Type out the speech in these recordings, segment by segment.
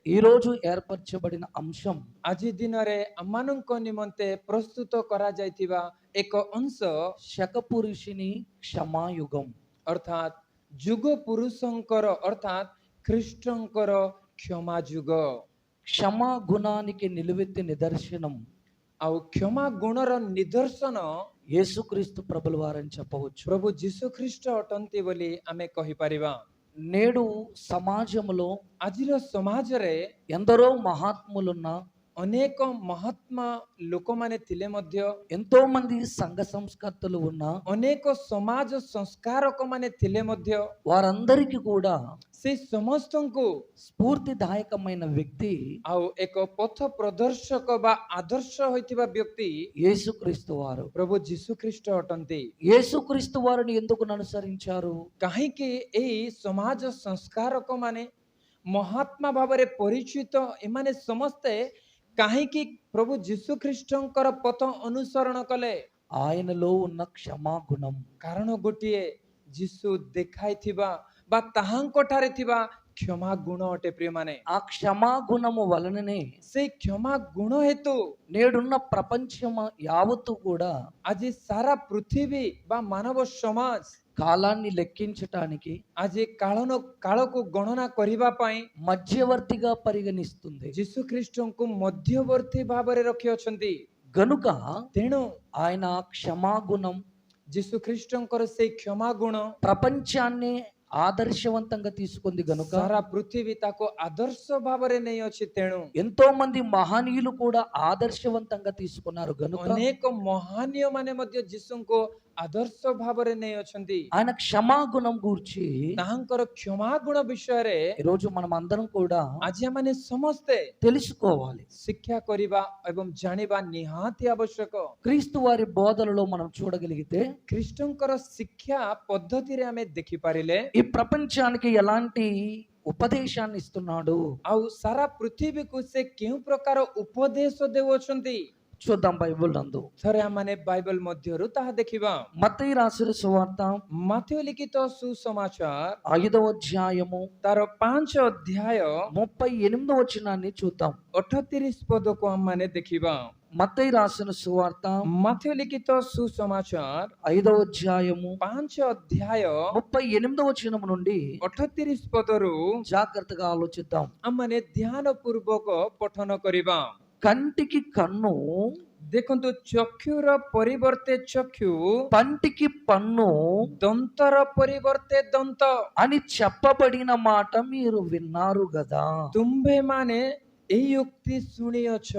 ఈ రోజు ఏర్పరచబడిన అంశం ଆଜି ଦିନରେ ଆମମାନଙ୍କ ନିମନ୍ତେ ପ୍ରସ୍ତୁତ କରାଯାଇଥିବା ଏକ ଅଂଶ శకపురుషుని క్షమాయుగం. ଅର୍ଥାତ୍ ଯୁଗ ପୁରୁଷଙ୍କର ଅର୍ଥାତ୍ ଖ୍ରୀଷ୍ଟଙ୍କର କ୍ଷମା ଯୁଗ। క్షమా గుణానికి నిలువెత్తి నిదర్శనం ଆଉ କ୍ଷମା ଗୁଣର ନିଦର୍ଶନ యేసుక్రీస్తు ప్రభుల వారని చెప్పవచ్చు. ପ୍ରଭୁ ଯୀଶୁ ଖ୍ରୀଷ୍ଟ ଅଟନ୍ତି ବୋଲି ଆମେ କହିପାରିବା। నేడు సమాజంలో ଆଜିର ସମାଜରେ ఎందరో మహాత్ములున్న, ଅନେକ ମହାତ୍ମା ଲୋକମାନେ ଥିଲେ ମଧ୍ୟ, ఎంతో మంది సంఘ సంస్కర్తలు ఉన్న, ଅନେକ ସମାଜ ସଂସ୍କାରକ ମାନେ ଥିଲେ ମଧ୍ୟ వారందరికీ కూడా ସେ ସମସ୍ତଙ୍କୁ స్ఫూర్తిదాయకమైన వ్యక్తి ଆଉ ଏକ ପଥ ପ୍ରଦର୍ଶକ ବା ଆଦର୍ଶ ହୋଇଥିବା ବ୍ୟକ୍ତି యేసుక్రీస్తు వారు. ପ୍ରଭୁ ଯୀଶୁ ଖ୍ରୀଷ୍ଟ ଅଟନ୍ତି। యేసుక్రీస్తు వారిని ఎందుకు అనుసరించారు? କାହିଁକି ଏହି ସମାଜ ସଂସ୍କାରକ ମାନେ ମହାତ୍ମା ଭାବରେ ପରିଚିତ ଏମାନେ ସମସ୍ତେ କାହିଁକି ପ୍ରଭୁ ଯୀଶୁ ଖ୍ରୀଷ୍ଟଙ୍କର ପଥ ଅନୁସରଣ କଲେ? ఆయనలో ఉన్న క్షమా గుణం. କାରଣ ଗୋଟିଏ ଯୀଶୁ ଦେଖାଇଥିବା ବା ତାହାଙ୍କ ଠାରେ ଥିବା କ୍ଷମା ଗୁଣ ଅଟେ। ପ୍ରିୟମାନେ, ఆ క్షమా గుణము వలననే ସେଇ କ୍ଷମା ଗୁଣ ହେତୁ నేడున్న ప్రపంచం యావత్తు కూడా ଆଜି ସାରା ପୃଥିବୀ ବା ମାନବ ସମାଜ కాలాన్ని లెక్కించటానికి ଆଜି କାଳକୁ ଗଣନା କରିବା ପାଇଁ మధ్యవర్తిగా పరిగణిస్తుంది. ଯୀଶୁ ଖ୍ରୀଷ୍ଟଙ୍କୁ ମଧ୍ୟବର୍ତ୍ତୀ ଭାବରେ ରଖିଅଛନ୍ତି। గనుక ତେଣୁ ఆయన క్షమా గుణం ଯୀଶୁ ଖ୍ରୀଷ୍ଟଙ୍କର ସେଇ କ୍ଷମା ଗୁଣ ప్రపంచాన్ని ఆదర్శవంతంగా తీసుకుంది. గనుక ସାରା ପୃଥିବୀ ତାକୁ ଆଦର୍ଶ ଭାବରେ ନେଇଅଛି। ତେଣୁ ఎంతో మంది మహనీయులు కూడా ఆదర్శవంతంగా తీసుకున్నారు. గనుక ଅନେକ ମହାନୀୟ ମାନେ ମଧ୍ୟ ଯୀଶୁଙ୍କୁ ଆଦର୍ଶ ଭାବରେ ନେଇଅଛନ୍ତି। ఆయన క్షమా గుణం గూర్చి ତାହାଙ୍କର କ୍ଷମା ଗୁଣ ବିଷୟରେ ఈ రోజు మనం అందరం కూడా ଆଜି ଆମେ ସମସ୍ତେ తెలుసుకోవాలి. ଶିକ୍ଷା କରିବା ଏବଂ ଜାଣିବା ନିହାତି ଆବଶ୍ୟକ। క్రీస్తు వారి బోధనలో మనం చూడగలిగితే ଖ୍ରୀଷ୍ଟଙ୍କର ଶିକ୍ଷା ପଦ୍ଧତିରେ ଆମେ ଦେଖିପାରିଲେ ఈ ప్రపంచానికి ఎలాంటి ఉపదేశాన్ని ఇస్తున్నాడు ଆଉ ସାରା ପୃଥିବୀକୁ ସେ କେଉଁ ପ୍ରକାର ଉପଦେଶ ଦେଉଅଛନ୍ତି చూద్దాం. బైబిల్ నందు ଥରେ ଆମମାନେ ବାଇବେଲ ମଧ୍ୟରୁ ତାହା ଦେଖିବା। మత్తయి రాసిన సువార్త ମାଥ୍ୟୁ ଲିଖିତ ସୁସମାଚାର 5వ అధ్యాయము ତାର 5 ଅଧ୍ୟାୟ 38వ వచనాన్ని చూద్దాం. 38 ପଦକୁ ଆମମାନେ ଦେଖିବା। మత్తయి రాసిన సువార్త ମାଥ୍ୟୁ ଲିଖିତ ସୁସମାଚାର 5వ అధ్యాయము 5 ଅଧ୍ୟାୟ 38వ వచనం నుండి 38 ପଦରୁ జాగ్రత్తగా ఆలోచిద్దాం. ଆମମାନେ ଧ୍ୟାନ ପୂର୍ବକ ପଠନ କରିବା। కంటికి కన్ను, ଦେଖନ୍ତୁ, ଚକ୍ଷୁର ପରିବର୍ତ୍ତେ ଚକ୍ଷୁ, పంటికి పన్ను ଦନ୍ତର ପରିବର୍ତ୍ତେ ଦନ୍ତ అని చెప్పబడిన మాట మీరు విన్నారు గదా. ତୁମ୍ଭେମାନେ ଏହି ଉକ୍ତି ଶୁଣିଅଛ।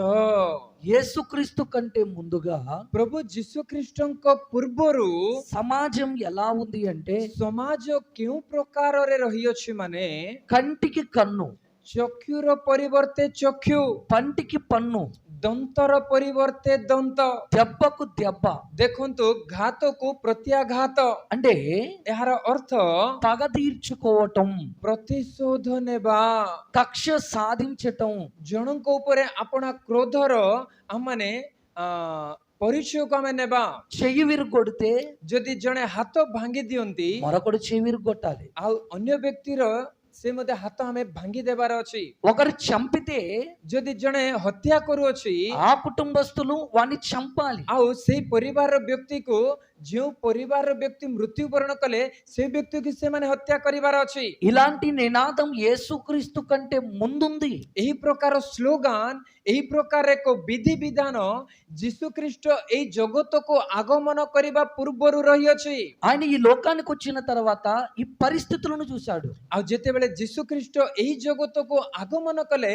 యేసుక్రీస్తు కంటే ముందుగా ପ୍ରଭୁ ଯୀଶୁ ଖ୍ରୀଷ୍ଟଙ୍କ ପୂର୍ବରୁ సమాజం ఎలా ఉంది అంటే ସମାଜ କେଉଁ ପ୍ରକାରରେ ରହିଅଛି? ମାନେ కంటికి కన్ను, ଚକ୍ଷୁର ପରିବର୍ତ୍ତେ ଚକ୍ଷୁ, పంటికి పన్ను, ଦନ୍ତର ପରିବର୍ତ୍ତେ ଦନ୍ତ। దెబ్బకు దెబ్బ. ଦେଖନ୍ତୁ, ଘାତକୁ ପ୍ରତ୍ୟାଘାତ। అంటే ଏହାର ଅର୍ଥ పగ తీర్చుకోవటం, ପ୍ରତିଶୋଧ ନେବା, కక్ష సాధించటం. ଜଣଙ୍କ ଉପରେ ଆପଣା କ୍ରୋଧର ଆମମାନେ ପରିଚୟକୁ ଆମେ ନେବା। చెయ్యి విరుగొడితే ଯଦି ଜଣେ ହାତ ଭାଙ୍ଗି ଦିଅନ୍ତି మరొకడు చెయ్యి విరుగొట్టాలి. ଆଉ ଅନ୍ୟ ବ୍ୟକ୍ତିର ସେ ମଧ୍ୟ ହାତ ଆମେ ଭାଙ୍ଗି ଦେବାର ଅଛି। ఒకరు చంపితే ଯଦି ଜଣେ ହତ୍ୟା କରୁଅଛି ఆ కుటుంబస్తులు వాణ్ణి చంపాలి. ଆଉ ସେଇ ପରିବାରର ବ୍ୟକ୍ତିକୁ, ଯେଉଁ ପରିବାରର ବ୍ୟକ୍ତି ମୃତ୍ୟୁବରଣ କଲେ ସେ ବ୍ୟକ୍ତିକୁ ସେମାନେ ହତ୍ୟା କରିବାର ଅଛି। ఇలాంటి నినాదం యేసుక్రీస్తు కంటే ముందుంది. ଏହି ପ୍ରକାର ସ୍ଲୋଗାନ, ଏହି ପ୍ରକାର ଏକ ବିଧି ବିଧାନ ଯୀଶୁ ଖ୍ରୀଷ୍ଟ ଏହି ଜଗତକୁ ଆଗମନ କରିବା ପୂର୍ବରୁ ରହିଅଛି। ఆయన ఈ లోకానికి వచ్చిన తర్వాత ఈ పరిస్థితులను చూశాడు. ଆଉ ଯେତେବେଳେ ଯୀଶୁ ଖ୍ରୀଷ୍ଟ ଏହି ଜଗତକୁ ଆଗମନ କଲେ,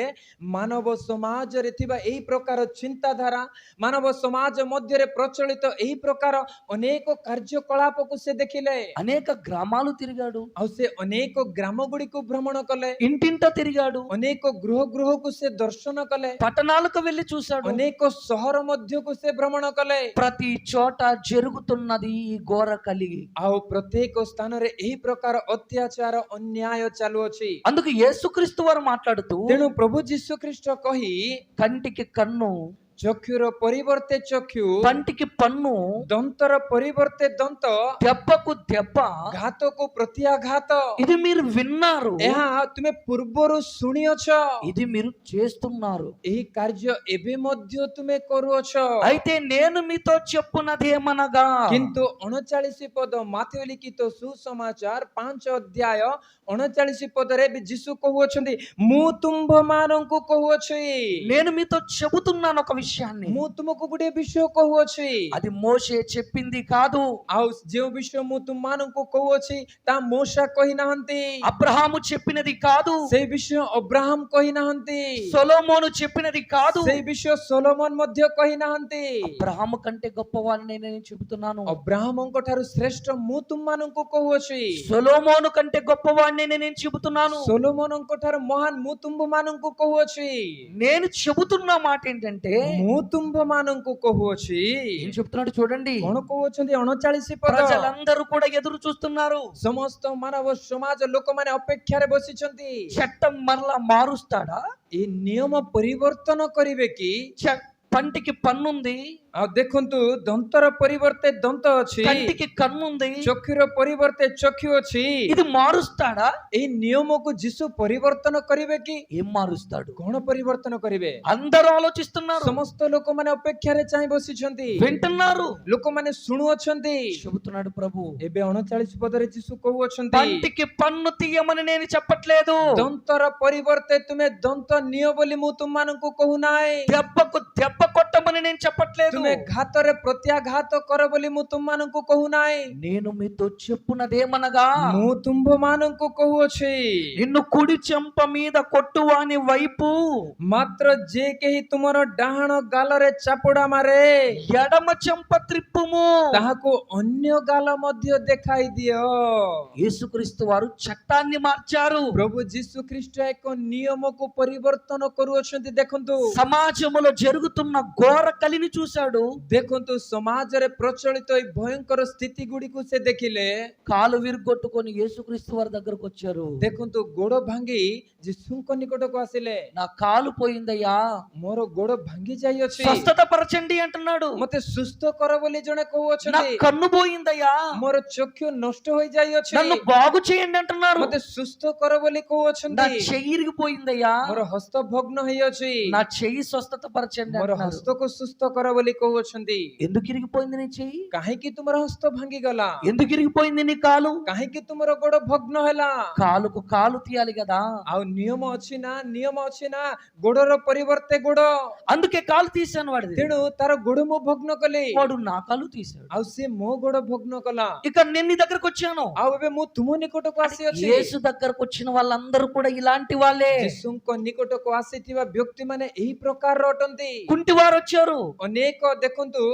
ମାନବ ସମାଜରେ ଥିବା ଏହି ପ୍ରକାର ଚିନ୍ତାଧାରା, ମାନବ ସମାଜ ମଧ୍ୟରେ ପ୍ରଚଳିତ ଏହି ପ୍ରକାର ଅନେକ କାର୍ଯ୍ୟକଳାପକୁ ସେ ଦେଖିଲେ। అనేక గ్రామాలు తిరిగాడు, ଆଉ ସେ ଅନେକ ଗ୍ରାମ ଗୁଡ଼ିକୁ ଭ୍ରମଣ କଲେ, ఇంటింట తిరిగాడు, ଅନେକ ଗୃହକୁ ସେ ଦର୍ଶନ କଲେ, పట్టణాలకు వెళ్లి చూశాడు. ଅନେକ ସହର ମଧ୍ୟକୁ ସେ ଭ୍ରମଣ କଲେ। ప్రతి చోట జరుగుతున్నది ఈ ఘోర కలిగి. ଆଉ ପ୍ରତ୍ୟେକ ସ୍ଥାନରେ ଏହି ପ୍ରକାର ଅତ୍ୟାଚାର, ଅନ୍ୟାୟ ଚାଲୁଅଛି। అందుకు యేసుక్రీస్తు వారు మాట్లాడుతూ ତେଣୁ ପ୍ରଭୁ ଯୀଶୁ ଖ୍ରୀଷ୍ଟ କହି కంటికి కన్ను, ଚକ୍ଷୁର ପରିବର୍ତ୍ତେ ଚକ୍ଷୁ, పంటికి పన్ను, ଦନ୍ତର ପରିବର୍ତ୍ତେ ଦନ୍ତ, దెబ్బకు దెబ్బ. ଘାତକୁ ପ୍ରତ୍ୟାଘାତ। ఇది మీరు విన్నారు, ଏହା ତୁମେ ପୂର୍ବରୁ ଶୁଣିଅଛ, ఇది మీరు చేస్తున్నారు. ଏହି କାର୍ଯ୍ୟ ଏବେ ମଧ୍ୟ ତୁମେ କରୁଅଛ। అయితే నేను మీతో చెప్పున్నదేమనగా, କିନ୍ତୁ 39 ପଦ ମାଥ୍ୟୁ ଲିଖିତ ସୁସମାଚାର 5 ଅଧ୍ୟାୟ 39 ପଦରେ ବି ଯୀଶୁ କହୁଅଛନ୍ତି, ମୁଁ ତୁମ୍ଭମାନଙ୍କୁ କହୁଅଛି, నేను మీతో చెబుతున్నాను ఒక విషయాన్ని. ମୁଁ ତୁମକୁ ଗୋଟେ ବିଷୟ କହୁଅଛି। అది మోషే చెప్పింది కాదు, ଆଉ ଯେଉଁ ବିଷୟ ମୁଁ ତୁମମାନଙ୍କୁ କହୁଅଛି ତା ମୋଶା କହିନାହାନ୍ତି, అబ్రహాము చెప్పినది కాదు, ସେଇ ବିଷୟ ଅବ୍ରାହମ କହିନାହାନ୍ତି, సొలొమోను చెప్పినది కాదు, ସେଇ ବିଷୟ ସୋଲୋମନ ମଧ୍ୟ କହିନାହାନ୍ତି। అబ్రహాము కంటే గొప్పవాడిని నేను చెబుతున్నాను. ଅବ୍ରାହମଙ୍କ ଠାରୁ ଶ୍ରେଷ୍ଠ ମୁଁ ତୁମମାନଙ୍କୁ କହୁଅଛି, సొలొమోను కంటే గొప్పవాడిని నేను చెబుతున్నాను. ସୋଲୋମନଙ୍କ ଠାରୁ ମହାନ ମୁଁ ତୁମ୍ଭମାନଙ୍କୁ କହୁଅଛି। నేను చెబుతున్న మాట ఏంటంటే, ମୁଁ ତୁମ୍ଭମାନଙ୍କୁ କହୁଅଛି। ఏం చెప్తున్నాడు చూడండి. କଣ କହୁଅଛନ୍ତି 39 ପଦ? ప్రజలందరూ కూడా ఎదురు చూస్తున్నారు. ସମସ୍ତ ମାନବ ସମାଜ ଲୋକମାନେ ଅପେକ୍ଷାରେ ବସିଛନ୍ତି। చట్టం మరలా మారుస్తాడా? ଏ ନିୟମ ପରିବର୍ତ୍ତନ କରିବେ କି? పంటికి పన్నుంది, ଆଉ ଦେଖନ୍ତୁ ଦନ୍ତର ପରିବର୍ତ୍ତେ ଦନ୍ତ ଅଛି, కంటికి కన్నుంది, ଚକ୍ଷୁର ପରିବର୍ତ୍ତେ ଚକ୍ଷୁ ଅଛି। ఇది మారుస్తాడా? ଏହି ନିୟମକୁ ଯୀଶୁ ପରିବର୍ତ୍ତନ କରିବେ କି? ఏం మారుస్తాడు? କଣ ପରିବର୍ତ୍ତନ କରିବେ? అందరూ ఆలోచిస్తున్నారు, ସମସ୍ତ ଲୋକମାନେ ଅପେକ୍ଷାରେ ଚାହିଁ ବସିଛନ୍ତି, వింటున్నారు. ଲୋକମାନେ ଶୁଣୁଅଛନ୍ତି। చెబుతున్నాడు ప్రభు, ଏବେ 39 ପଦରେ ଯୀଶୁ କହୁଅଛନ୍ତି, పంటికి పన్ను తీయమని నేను చెప్పట్లేదు, ଦନ୍ତର ପରିବର୍ତ୍ତେ ତୁମେ ଦନ୍ତ ନିଅ ବୋଲି ମୁଁ ତୁମମାନଙ୍କୁ କହୁନାହିଁ, దెబ్బకు దెబ్బ కొట్టమని నేను చెప్పట్లేదు, ତୁମେ ଘାତରେ ପ୍ରତ୍ୟାଘାତ କର ବୋଲି ମୁଁ ତୁମମାନଙ୍କୁ କହୁନାହିଁ। నేను మీతో చెప్పున్నదేమనగా, ମୁଁ ତୁମ୍ଭମାନଙ୍କୁ କହୁଅଛି, నిన్ను కుడి చెంప మీద కొట్టువాని వైపు ମାତ୍ର ଯେ କେହି ତୁମର ଡାହାଣ ଗାଲରେ ଚାପୁଡା ମାରେ, ఎడమ చెంప త్రిప్పుము. ତାହାକୁ ଅନ୍ୟ ଗାଲ ମଧ୍ୟ ଦେଖାଇ ଦିଅ। యేసుక్రీస్తు వారు చట్టాన్ని మార్చారు. ପ୍ରଭୁ ଯୀଶୁ ଖ୍ରୀଷ୍ଟ ଏକ ନିୟମକୁ ପରିବର୍ତ୍ତନ କରୁଅଛନ୍ତି। ଦେଖନ୍ତୁ, సమాజములో జరుగుతున్న ఘోర కలిని చూశాడు. ଦେଖନ୍ତୁ ସମାଜରେ ପ୍ରଚଳିତ ଏହି ଭୟଙ୍କର ସ୍ଥିତି ଗୁଡ଼ିକୁ ସେ ଦେଖିଲେ। కాలు విరుగొట్టుకొని యేసుక్రీస్తు వారి దగ్గరకు వచ్చారు. ଦେଖନ୍ତୁ ଗୋଡ ଭାଙ୍ଗି ଯୀଶୁଙ୍କ ନିକଟକୁ ଆସିଲେ, నా కాలు పోయిందయ్యా, ମୋର ଗୋଡ ଭାଙ୍ଗି ଯାଇଅଛି, స్వస్థత పరచండి అంటున్నాడు. ମତେ ସୁସ୍ଥ କର ବୋଲି ଜଣେ నా କହୁଅଛନ୍ତି, కన్ను పోయిందయ్యా, ମୋର ଚକ୍ଷୁ ନଷ୍ଟ ହୋଇଯାଇଅଛି, నన్ను బాగు చేయండి అంటున్నారు. ମତେ ସୁସ୍ଥ କର ବୋଲି నా କହୁଅଛନ୍ତି, చెయ్యి ఇరిగిపోయిందయ్యా, ମୋର ହସ୍ତ ଭଗ୍ନ ହେଇଅଛି, నా చెయ్యి స్వస్థత పరచండి ମୋର అంటున్నారు. ହସ୍ତକୁ ସୁସ୍ଥ କର ବୋଲି କହୁଅଛନ୍ତି। ఎందుకు ఇరిగిపోయింది నీ చెయ్యి? କାହିଁକି ତୁମର ହସ୍ତ ଭାଙ୍ଗିଗଲା? ఎందుకు ఇరిగిపోయింది నీ కాలు? କାହିଁକି ତୁମର ଗୋଡ ଭଗ୍ନ ହେଲା? కాలుకు కాలు తీయాలి కదా, ଆଉ ନିୟମ ଅଛି ନା, ନିୟମ ଅଛି ନା, ଗୋଡର ପରିବର୍ତ୍ତେ ଗୋଡ। అందుకే కాలు తీసాను వాడిది. ତେଣୁ ତାର ଗୋଡ ମୁଁ ଭଗ୍ନ କଲି, వాడు నా కాలు తీశాడు. ଆଉ ସେ ମୋ ଗୋଡ ଭଗ୍ନ କଲା। ఇక నేను నీ దగ్గరకు వచ్చాను. ଆଉ ଏବେ ମୁଁ ତୁମ ନିକଟକୁ ଆସିଅଛି। యేసు దగ్గరకు వచ్చిన వాళ్ళందరూ కూడా ఇలాంటి వాళ్ళే. ଯୀଶୁଙ୍କ ନିକଟକୁ ଆସିଥିବା ବ୍ୟକ୍ତି ମାନେ ଏହି ପ୍ରକାରର ଅଟନ୍ତି। కుంటివారు వచ్చారు, ଅନେକ ଦେଖନ୍ତୁ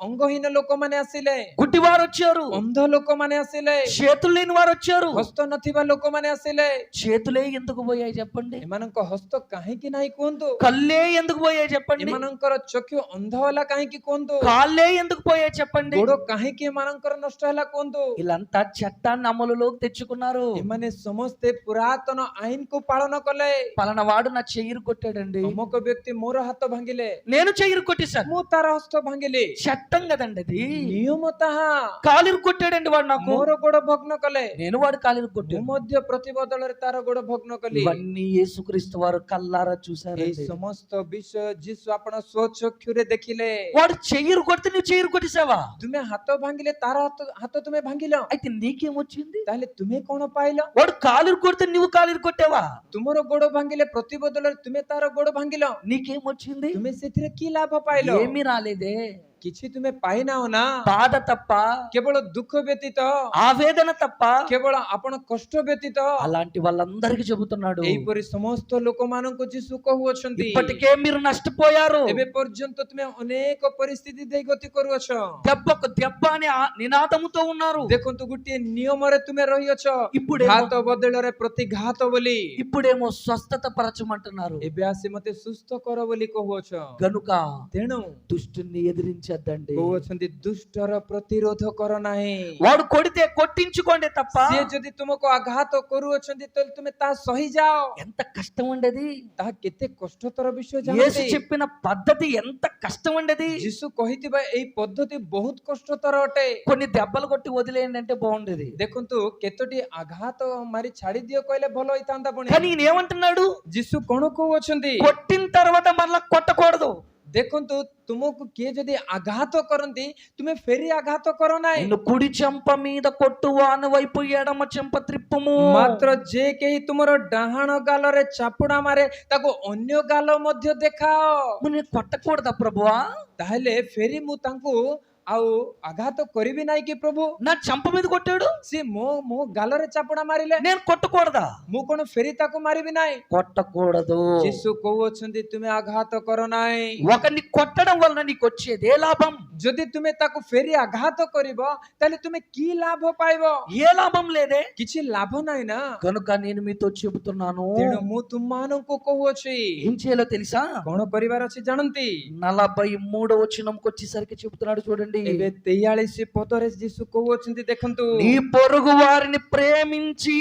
ଅଙ୍ଗହୀନ ଲୋକମାନେ ଆସିଲେ, గుడ్డివారు వచ్చారు, ଅନ୍ଧ ଲୋକମାନେ ଆସିଲେ, చేతులు లేని వారు వచ్చారు. ହସ୍ତ ନଥିବା ଲୋକମାନେ ଆସିଲେ। చేతులే ఎందుకు పోయాయి చెప్పండి? ଏମାନଙ୍କ ହସ୍ତ କାହିଁକି ନାହିଁ କୁହନ୍ତୁ? కళ్ళే ఎందుకు పోయాయి చెప్పండి? ଏମାନଙ୍କର ଚକ୍ଷୁ ଅନ୍ଧ ହେଲା କାହିଁକି କୁହନ୍ତୁ? కాళ్ళే ఎందుకు పోయాయి చెప్పండి? ଗୋଡ କାହିଁକି ଏମାନଙ୍କର ନଷ୍ଟ ହେଲା କୁହନ୍ତୁ? వీళ్ళంతా చట్టాన్ని అమలులోకి తెచ్చుకున్నారు. ଏମାନେ ସମସ୍ତେ ପୁରାତନ ଆଇନକୁ ପାଳନ କଲେ। పలానా వాడు నా చెయ్యిరు కొట్టాడండి, ଅମୁକ ବ୍ୟକ୍ତି ମୋର ହାତ ଭାଙ୍ଗିଲେ, నేను చెయ్యిరు కొట్టేశాను. ମୁଁ ତାର ହସ୍ତ ଭାଙ୍ଗିଲି। చట్టం కదండి అది. ନିୟମ ତାହା। కాలిరు కొట్టాడండి వాడు నాకు, ମୋର ଗୋଡ ଭଗ୍ନ କଲେ, నేను వాడు కాలిరు ମୁଁ కొట్టాను. ମଧ୍ୟ ପ୍ରତିବଦଳରେ ତାର ଗୋଡ ଭଗ୍ନ କଲି। ఇవన్నీ యేసుక్రీస్తు వారు కల్లారా చూశారు. ଏହି ସମସ୍ତ ବିଷୟ ଯୀଶୁ ଆପଣ ସ୍ୱଚକ୍ଷୁରେ ଦେଖିଲେ। వాడు చెయ్యిరు కొడితే నువ్వు చెయ్యిరు కొట్టేసావా? ତୁମେ ହାତ ଭାଙ୍ଗିଲେ ତାର ହାତ ତୁମେ ଭାଙ୍ଗିଲ, అయితే నీకేమొచ్చింది? ତାହେଲେ ତୁମେ କଣ ପାଇଲ? వాడు కాలిరు కొడితే నువ్వు కాలిరు కొట్టావా? ତୁମର ଗୋଡ ଭାଙ୍ଗିଲେ ପ୍ରତିବଦଳରେ ତୁମେ ତାର ଗୋଡ ଭାଙ୍ଗିଲ, నీకేమొచ్చింది? ତୁମେ ସେଥିରେ କି ଲାଭ ପାଇଲ? ఏమీ రాలేదే. କିଛି ତୁମେ ପାଇନାଅ ନା। బాధ తప్ప, କେବଳ ଦୁଃଖ ବ୍ୟତୀତ, ఆవేదన తప్ప. କେବଳ ଆପଣ କଷ୍ଟ ବ୍ୟତୀତ। అలాంటి వాళ్ళందరికీ చెబుతున్నాడు, ଏହିପରି ସମସ୍ତ ଲୋକମାନଙ୍କୁ ଯୀଶୁ କହୁଅଛନ୍ତି, ఇప్పటికే మీరు నష్టపోయారు. ଏବେ ପର୍ଯ୍ୟନ୍ତ ତୁମେ ଅନେକ ପରିସ୍ଥିତି ଦେଇ ଗତି କରୁଅଛ। దెబ్బకు దెబ్బ అనే నినాదముతో ఉన్నారు. ଦେଖନ୍ତୁ ଗୋଟିଏ ନିୟମରେ ତୁମେ ରହିଅଛ, ఇప్పుడేమో ଘାତ ବଦଳରେ ପ୍ରତିଘାତ ବୋଲି। ఇప్పుడేమో స్వస్థత పరచమంటున్నారు. ଏବେ ଆସି ମତେ ସୁସ୍ଥ କର ବୋଲି କହୁଅଛ। గనుక ତେଣୁ దుష్టుని ఎదిరించి కొట్టించద్దండి. କହୁଛନ୍ତି ଦୁଷ୍ଟର ପ୍ରତିରୋଧ କର ନାହିଁ। వాడు కొడితే కొట్టించుకోండి తప్ప ସିଏ ଯଦି ତୁମକୁ ଆଘାତ କରୁଅଛନ୍ତି ତାହେଲେ ତୁମେ ତା ସହିଯାଅ। ఎంత కష్టం ఉండేది. ତାହା କେତେ କଷ୍ଟତର ବିଷୟ యేసు ଜାଣନ୍ତି। చెప్పిన పద్ధతి ఎంత కష్టం ఉండేది. ଯୀଶୁ କହିଥିବା ଏଇ ପଦ୍ଧତି ବହୁତ କଷ୍ଟତର ଅଟେ। కొన్ని దెబ్బలు కొట్టి వదిలేయండి అంటే బాగుండేది. ଦେଖନ୍ତୁ କେତୋଟି ଆଘାତ ମାରି ଛାଡି ଦିଅ କହିଲେ ଭଲ ହେଇଥାନ୍ତା ପୁଣି। కానీ ఈయన ఏమంటున్నాడు, ଯୀଶୁ କଣ କହୁଅଛନ୍ତି? కొట్టిన తర్వాత మరలా కొట్టకూడదు. ଦେଖନ୍ତୁ ତୁମକୁ କିଏ ଯଦି ଆଘାତ କରନ୍ତି ତୁମେ ଫେରି ଆଘାତ କର ନାହିଁ। నిన్ను కుడి చెంప మీద కొట్టు, వాని వైపు ఎడమ చెంప త్రిప్పుము. ମାତ୍ର ଯେ କେହି ତୁମର ଡାହାଣ ଗାଲରେ ଚାପୁଡା ମାରେ ତାକୁ ଅନ୍ୟ ଗାଲ ମଧ୍ୟ ଦେଖାଅ। ମୁଁ నేను కొట్టకూడదా ప్రభువా? ତାହେଲେ ଫେରି ମୁଁ ତାଙ୍କୁ ଆଉ ଆଘାତ କରିବି ନାହିଁ କି ପ୍ରଭୁ? నా చెంప మీద కొట్టాడు, ସିଏ ମୋ ଗାଲରେ ଚାପୁଡା ମାରିଲେ నేను కొట్టకూడదా? ମୁଁ କଣ ଫେରି ତାକୁ ମାରିବି ନାହିଁ? కొట్టకూడదు. ଯୀଶୁ କହୁଅଛନ୍ତି ତୁମେ ଆଘାତ କର ନାହିଁ। ఒకరిని కొట్టడం వలన నీకు వచ్చేది ఏ లాభం? ଯଦି ତୁମେ ତାକୁ ଫେରି ଆଘାତ କରିବ ତାହେଲେ ତୁମେ କି ଲାଭ ପାଇବ? ఏ లాభం లేదే. କିଛି ଲାଭ ନାହିଁ ନା। కనుక నేను మీతో చెబుతున్నాను, ତେଣୁ ମୁଁ ତୁମମାନଙ୍କୁ କହୁଅଛି ఏం చేయాలో తెలుసా? କଣ କରିବାର ଅଛି ଜାଣନ୍ତି? 43వ వచనంకి వచ్చేసరికి చెబుతున్నాడు చూడండి. ଏବେ 43 ପଦରେ ଯୀଶୁ କହୁଅଛନ୍ତି ଦେଖନ୍ତୁ, నీ పొరుగు వారిని ప్రేమించి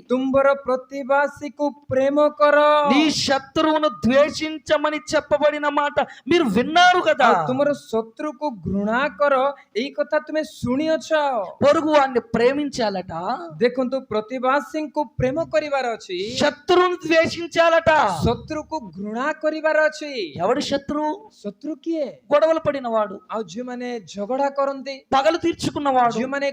ତୁମ୍ଭର ପ୍ରତିବାସୀକୁ ପ୍ରେମ କର। నీ శత్రువును ద్వేషించమని చెప్పబడిన మాట మీరు విన్నారు కదా. ଆଉ ତୁମର ଶତ୍ରୁକୁ ଘୃଣା କର, ଏଇ କଥା ତୁମେ ଶୁଣିଅଛ। పొరుగు వారిని ప్రేమించాలట, ଦେଖନ୍ତୁ ପ୍ରତିବାସୀଙ୍କୁ ପ୍ରେମ କରିବାର ଅଛି, శత్రువును ద్వేషించాలట. ଶତ୍ରୁକୁ ଘୃଣା କରିବାର ଅଛି। ఎవడు శత్రువు? ଶତ୍ରୁ କିଏ? గొడవలు పడినవాడు, ଆଉ ଯେଉଁମାନେ ଝଗଡା କରନ୍ତି, పగలు తీర్చుకున్నవాడు, ଯେଉଁମାନେ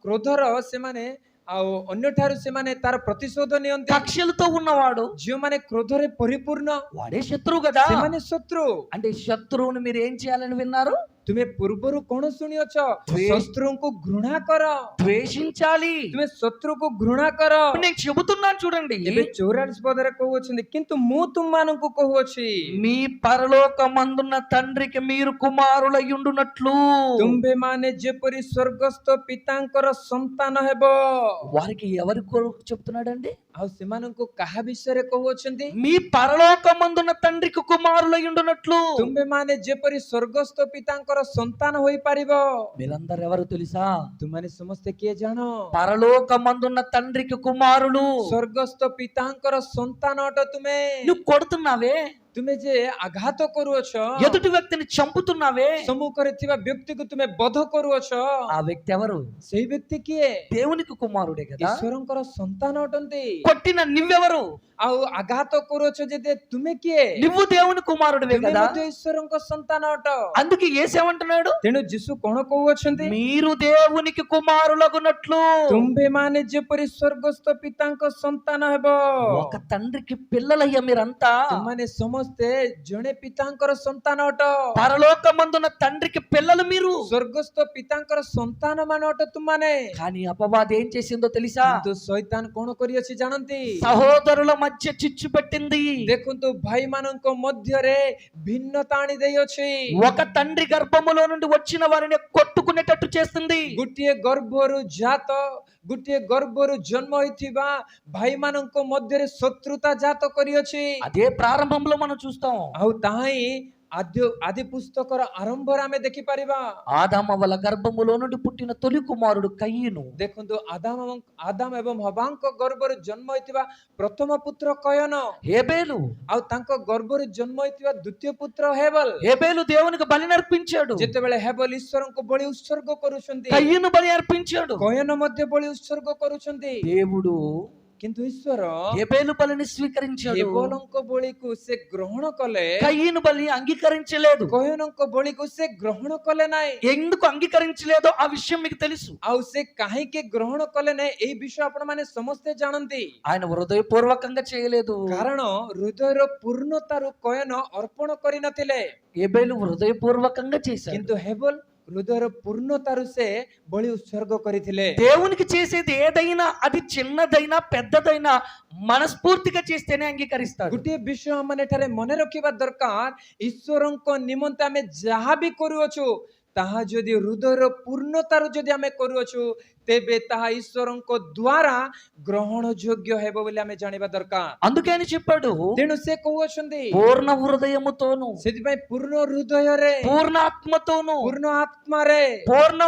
କ୍ରୋଧର ସେମାନେ ଆଉ ଅନ୍ୟଠାରୁ ସେମାନେ ତାର ପ୍ରତିଶୋଧ ନିଅନ୍ତି, కక్షలతో ఉన్నవాడు, ଯେଉଁମାନେ କ୍ରୋଧରେ ପରିପୂର୍ଣ୍ଣ వాడే శత్రువు కదా. ସେମାନେ ଶତ୍ରୁ। అంటే శత్రువుని మీరు ఏం చేయాలని విన్నారు? ତୁମେ ପୂର୍ବରୁ କଣ ଶୁଣିଅଛ? ద్వే- ଶତ୍ରୁଙ୍କୁ ଘୃଣା କର। ద్వేషించాలి. ତୁମେ ଶତ୍ରୁକୁ ଘୃଣା କର। నేను చెబుతున్నాను చూడండి, ଏବେ 44 ପଦରେ କହୁଅଛନ୍ତି, କିନ୍ତୁ ମୁଁ ତୁମମାନଙ୍କୁ କହୁଅଛି మీ పరలోకమందున్న తండ్రికి మీరు కుమారులయ్యుండునట్లు. ତୁମ୍ଭେମାନେ ଯେପରି ସ୍ୱର୍ଗସ୍ଥ ପିତାଙ୍କର ସନ୍ତାନ ହେବ। వారికి ఎవరి కొరకు చెప్తున్నాడండి? ଆଉ ସେମାନଙ୍କୁ କାହା ବିଷୟରେ କହୁଅଛନ୍ତି? మీ పరలోకమందున్న తండ్రికి కుమారులయ్యుండునట్లు. ତୁମ୍ଭେମାନେ ଯେପରି ସ୍ୱର୍ଗସ୍ଥ ପିତାଙ୍କର ସନ୍ତାନ ହୋଇପାରିବ। మీరందరూ ఎవరు తెలుసా? ତୁମମାନେ ସମସ୍ତେ କିଏ ଜାଣ? పరలోకమందున్న తండ్రికి కుమారులు. ସ୍ୱର୍ଗସ୍ଥ ପିତାଙ୍କର ସନ୍ତାନ ଅଟ ତୁମେ। నువ్వు కొడుతున్నావే, ତୁମେ ଯେ ଆଘାତ କରୁଅଛ, ఎదుటి వ్యక్తిని చంపుతున్నావే, ସମ୍ମୁଖରେ ଥିବା ବ୍ୟକ୍ତିକୁ ତୁମେ ବଧ କରୁଅଛ, ఆ వ్యక్తి ఎవరు? ସେଇ ବ୍ୟକ୍ତି କିଏ? దేవునికి కుమారుడే కదా. ଈଶ୍ୱରଙ୍କର ସନ୍ତାନ ଅଟନ୍ତି। కొట్టిన నువ్వెవరు? ଆଉ ଆଘାତ କରୁଅଛ ଯେ ତୁମେ କିଏ? నువ్వు దేవుని కుమారుడివే ତୁମେ కదా. ମଧ୍ୟ ଈଶ୍ୱରଙ୍କ ସନ୍ତାନ ଅଟ। అందుకే యేసేమంటున్నాడు, ତେଣୁ ଯୀଶୁ କଣ କହୁଅଛନ୍ତି? మీరు దేవునికి కుమారులగునట్లు. ତୁମ୍ଭେମାନେ ଯେପରି ସ୍ୱର୍ଗସ୍ଥ ପିତାଙ୍କ ସନ୍ତାନ ହେବ। ఒక తండ్రికి పిల్లలయ్య మీరంతా. ତୁମମାନେ ସମସ୍ତେ ଜଣେ ପିତାଙ୍କର ସନ୍ତାନ ଅଟ। పరలోకమందున్న తండ్రికి పిల్లలు మీరు. ସ୍ୱର୍ଗସ୍ଥ ପିତାଙ୍କର ସନ୍ତାନ ମାନ ଅଟ ତୁମମାନେ। కానీ అపవాది ఏం చేసిందో తెలుసా? କିନ୍ତୁ ଶୈତାନ କଣ କରିଅଛି ଜାଣନ୍ତି? సహోదరుల మధ్య చిచ్చు పెట్టింది. ଦେଖନ୍ତୁ ଭାଇମାନଙ୍କ ମଧ୍ୟରେ ଭିନ୍ନତା ଆଣି ଦେଇଅଛି। ఒక తండ్రి గర్భములో నుండి వచ్చిన వారిని కొట్టుకునేటట్టు చేస్తుంది. ଗୋଟିଏ ଗର୍ଭରୁ ଜନ୍ମ ହୋଇଥିବା ଭାଇମାନଙ୍କ ମଧ୍ୟରେ ଶତ୍ରୁତା ଜାତ କରିଅଛି। అదే ప్రారంభంలో మనం చూస్తాం. ଆଉ ତାହା ହିଁ ଆଦି ପୁସ୍ତକର ଆରମ୍ଭରେ ଆମେ ଦେଖିପାରିବା। ఆదామవల గర్భములో నుండి పుట్టిన తొలి కుమారుడు కయ్యను. ଦେଖନ୍ତୁ ଆଦାମ ଏବଂ ହବାଙ୍କ ଗର୍ଭରୁ ଜନ୍ମ ହୋଇଥିବା ପ୍ରଥମ ପୁତ୍ର କୟନ, హేబేలు. ଆଉ ତାଙ୍କ ଗର୍ଭରୁ ଜନ୍ମ ହୋଇଥିବା ଦ୍ୱିତୀୟ ପୁତ୍ର ହେବଲ। హేబేలు దేవునికి బలి అర్పించాడు, ଯେତେବେଳେ ହେବଲ ଈଶ୍ୱରଙ୍କୁ ବଳି ଉତ୍ସର୍ଗ କରୁଛନ୍ତି, కయ్యను బలి అర్పించాడు. କୟନ ମଧ୍ୟ ବଳି ଉତ୍ସର୍ଗ କରୁଛନ୍ତି। దేవుడు କିନ୍ତୁ ଈଶ୍ୱର హేబేలు బలిని స్వీకరించాడు, ହେବଲଙ୍କ ବଳିକୁ ସେ ଗ୍ରହଣ କଲେ, కయ్యను బలి అంగీకరించలేదు. କୟନଙ୍କ ବଳିକୁ ସେ ଗ୍ରହଣ କଲେ ନାହିଁ। ఎందుకు అంగీకరించలేదో ఆ విషయం మీకు తెలుసు. ଆଉ ସେ କାହିଁକି ଗ୍ରହଣ କଲେ ନାହିଁ ଏଇ ବିଷୟ ଆପଣ ମାନେ ସମସ୍ତେ ଜାଣନ୍ତି। ఆయన హృదయపూర్వకంగా చేయలేదు. କାରଣ ହୃଦୟର ପୂର୍ଣ୍ଣତାରୁ କୟନ ଅର୍ପଣ କରିନଥିଲେ, హేబేలు హృదయపూర్వకంగా చేశాడు. କିନ୍ତୁ ହେବଲ ହୃଦୟର ପୂର୍ଣ୍ଣତାରୁ ସେ ବଳି ଉତ୍ସର୍ଗ କରିଥିଲେ। దేవునికి చేసేది ఏదైనా, అది చిన్నదైనా పెద్దదైనా మనస్ఫూర్తిగా చేస్తేనే అంగీకరిస్తాడు. ଗୋଟିଏ ବିଷୟ ମାନେ ଏଠାରେ ମନେ ରଖିବା ଦରକାର, ଈଶ୍ୱରଙ୍କ ନିମନ୍ତେ ଆମେ ଯାହା ବି କରୁଅଛୁ ତାହା ଯଦି ହୃଦୟର ପୂର୍ଣ୍ଣତାରୁ ଯଦି ଆମେ କରୁଅଛୁ ତେବେ ତାହା ଈଶ୍ୱରଙ୍କ ଦ୍ୱାରା ଗ୍ରହଣ ଯୋଗ୍ୟ ହେବ ବୋଲି ଆମେ ଜାଣିବା ଦରକାର। అందుకే ఆయన చెప్పాడు, ତେଣୁ ସେ କହୁଅଛନ୍ତି పూర్ణ హృదయముతోను, ସେଥିପାଇଁ ପୂର୍ଣ୍ଣ ହୃଦୟରେ, పూర్ణ ఆత్మతోను, ପୂର୍ଣ୍ଣ ଆତ୍ମାରେ, పూర్ణ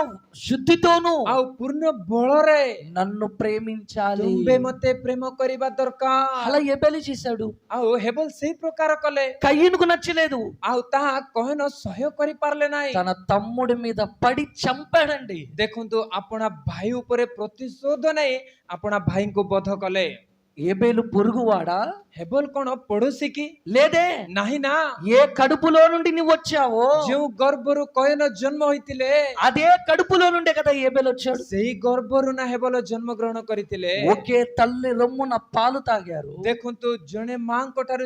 శుద్ధితోను ଆଉ ପୂର୍ଣ୍ଣ ବଳରେ నన్ను ప్రేమించాలి. ତୁମ୍ଭେ ମତେ ପ୍ରେମ କରିବା ଦରକାର। అలా ఏబేలు చేశాడు. ଆଉ ହେବଲ ସେଇ ପ୍ରକାର କଲେ, కయ్యనుకు నచ్చలేదు, ଆଉ ତାହା କହନ ସହ୍ୟ କରିପାରିଲେ ନାହିଁ। తన తమ్ముడి మీద పడి చంపాడండి. ଦେଖନ୍ତୁ ଆପଣା ଭାଇ ଉପରେ ପ୍ରତିଶୋଧ ନେଇ ଆପଣା ଭାଇଙ୍କୁ ବଧ କଲେ। ఏబేలు పొరుగువాడా? ହେବଲ କଣ ପଡୋଶୀ କି? లేదే. ନାହିଁ ନା, ఏ కడుపులో నుండి నువ్వు వచ్చావో ଯେଉଁ ଗର୍ଭରୁ କୟନ ଜନ୍ମ ହୋଇଥିଲେ అదే కడుపులో నుండే కదా ఏబేలు వచ్చాడు. ସେଇ ଗର୍ଭରୁ ନା ହେବଲ ଜନ୍ମ ଗ୍ରହଣ କରିଥିଲେ। ఒకే తల్లి రొమ్మున పాలు తాగారు. ଦେଖନ୍ତୁ ଜଣେ ମାଙ୍କ ଠାରୁ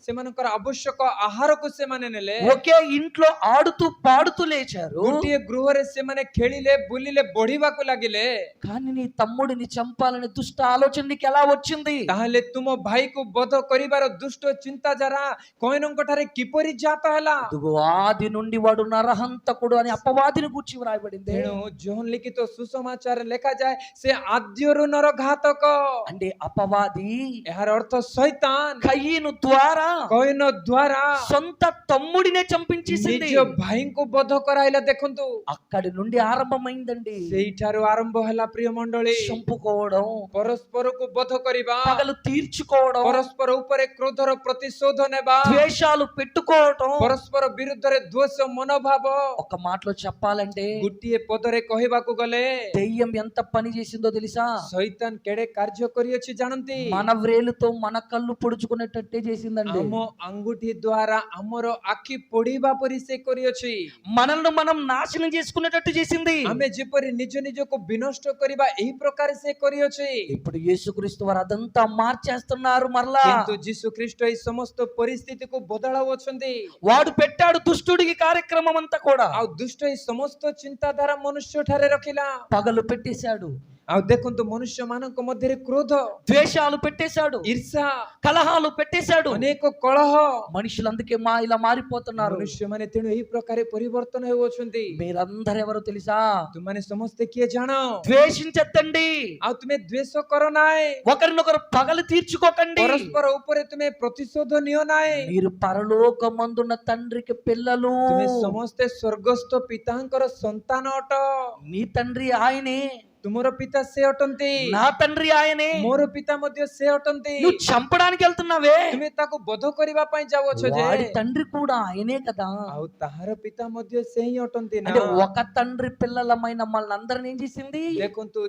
ସେମାନଙ୍କର ଆବଶ୍ୟକ ଆହାରକୁ ସେମାନେ ନେଲେ। ఒకే ఇంట్లో ఆడుతూ పాడుతూ లేచారు. ଗୋଟିଏ ଗୃହରେ ସେମାନେ ଖେଳିଲେ, ବୁଲିଲେ, ବଢିବାକୁ ଲାଗିଲେ। కానీ నీ తమ్ముడిని చంపాలని దుష్ట ఆలోచన నీకు ఎలా వచ్చింది? ତାହେଲେ ତୁମ ଭାଇକୁ ବଧ କରିବାର ଦୁଷ୍ଟ ଚିନ୍ତାଧାରା କୟନଙ୍କ ଠାରେ କିପରି ଜାତ ହେଲା? ఇదిగో ఆది నుండి వాడు నరహంతకుడు అని అపవాదిని గూర్చి వ్రాయబడింది. ତେଣୁ ଯେଉଁ ଲିଖିତ ସୁସମାଚାର ଲେଖାଯାଏ ସେ ଆଦ୍ୟରୁ ନରଘାତକ। అంటే అపవాది ଏହାର ଅର୍ଥ ଶୈତାନ కయ్యను ద్వారా କୟନ ଦ୍ୱାରା సొంత తమ్ముడినే చంపించేసింది. ନିଜ ଭାଇଙ୍କୁ ବଧ କରାଇଲା। ଦେଖନ୍ତୁ అక్కడి నుండి ఆరంభమైందండి ସେଇଠାରୁ ଆରମ୍ଭ ହେଲା ପ୍ରିୟ ମଣ୍ଡଳୀ। చంపుకోవడం, ପରସ୍ପରକୁ ବଧ କରିବା, పగలు తీర్చుకోవడం, ପରସ୍ପର ଉପରେ କ୍ରୋଧର ପ୍ରତିଶୋଧ ନେବା, ద్వేషాలు పెట్టుకోవడం. ପରସ୍ପର ବିରୁଦ୍ଧରେ ଦ୍ୱେଷ ମନୋଭାବ। ఒక మాటలో చెప్పాలంటే ଗୋଟିଏ ପଦରେ କହିବାକୁ ଗଲେ దెయ్యం ఎంత పని చేసిందో తెలుసా? ଶୈତାନ କେଡେ କାର୍ଯ୍ୟ କରିଅଛି ଜାଣନ୍ତି? మన వ్రేలుతో మన కళ్ళు పొడుచుకునేటట్టే చేసిందండి. ଆମ ଆଙ୍ଗୁଠି ଦ୍ୱାରା ଆମର ଆଖି ପୋଡ଼ିବା ପରି ସେ କରିଅଛି। మనల్ని మనం నాశనం చేసుకునేటట్టు చేసింది. ଆମେ ଯେପରି ନିଜ ନିଜକୁ ବିନଷ୍ଟ କରିବା ଏହି ପ୍ରକାର ସେ କରିଅଛି। ఇప్పుడు యేసుక్రీస్తు వారు అదంతా మార్చేస్తున్నారు మరలా. କିନ୍ତୁ ଯୀଶୁ ଖ୍ରୀଷ୍ଟ ଏହି ସମସ୍ତ ପରିସ୍ଥିତିକୁ ବଦଳାଉଅଛନ୍ତି। వాడు పెట్టాడు దుష్టుడికి కార్యక్రమం అంతా కూడా. ଆଉ ଦୁଷ୍ଟ ଏହି ସମସ୍ତ ଚିନ୍ତାଧାରା ମନୁଷ୍ୟ ଠାରେ ରଖିଲା। పగలు పెట్టేశాడు, ଆଉ ଦେଖନ୍ତୁ ମନୁଷ୍ୟ ମାନଙ୍କ ମଧ୍ୟରେ କ୍ରୋଧ, ద్వేషాలు పెట్టేశాడు, ଈର୍ଷା, కలహాలు పెట్టేశాడు. ଅନେକ କଳହ। మనుషులు అందుకే ఇలా మారిపోతున్నారు. ମନୁଷ୍ୟମାନେ ତେଣୁ ଏହି ପ୍ରକାର ପରିବର୍ତ୍ତନ ହେଉଅଛନ୍ତି। మీరందరూ ఎవరో తెలుసా? ତୁମମାନେ ସମସ୍ତେ କିଏ ଜାଣ? ద్వేషించద్దండి, ଆଉ ତୁମେ ଦ୍ୱେଷ କର ନାହିଁ, ఒకరినొకరు పగలు తీర్చుకోకండి. ପରସ୍ପର ଉପରେ ତୁମେ ପ୍ରତିଶୋଧ ନିଅ ନାହିଁ। మీరు పరలోకమందున్న తండ్రికి పిల్లలు. ତୁମେ ସମସ୍ତେ ସ୍ୱର୍ଗସ୍ଥ ପିତାଙ୍କର ସନ୍ତାନ ଅଟ। నీ తండ్రి ఆయనే, ତୁମର ପିତା ସେ ଅଟନ୍ତି, నా తండ్రి ఆయనే. ମୋର ପିତା ମଧ୍ୟ ସେ ଅଟନ୍ତି। నువ్వు చంపడానికి వెళ్తున్నావే, ତୁମେ ତାକୁ ବଧ କରିବା ପାଇଁ ଯାଉଅଛ ଯେ, వాడి తండ్రి కూడా ఆయనే కదా. ଆଉ ତାହାର ପିତା ମଧ୍ୟ ସେ ହିଁ ଅଟନ୍ତି ନା। అంటే ఒక తండ్రి పిల్లలమైన మనల్ని అందరిని ఏం చేసింది? ଦେଖନ୍ତୁ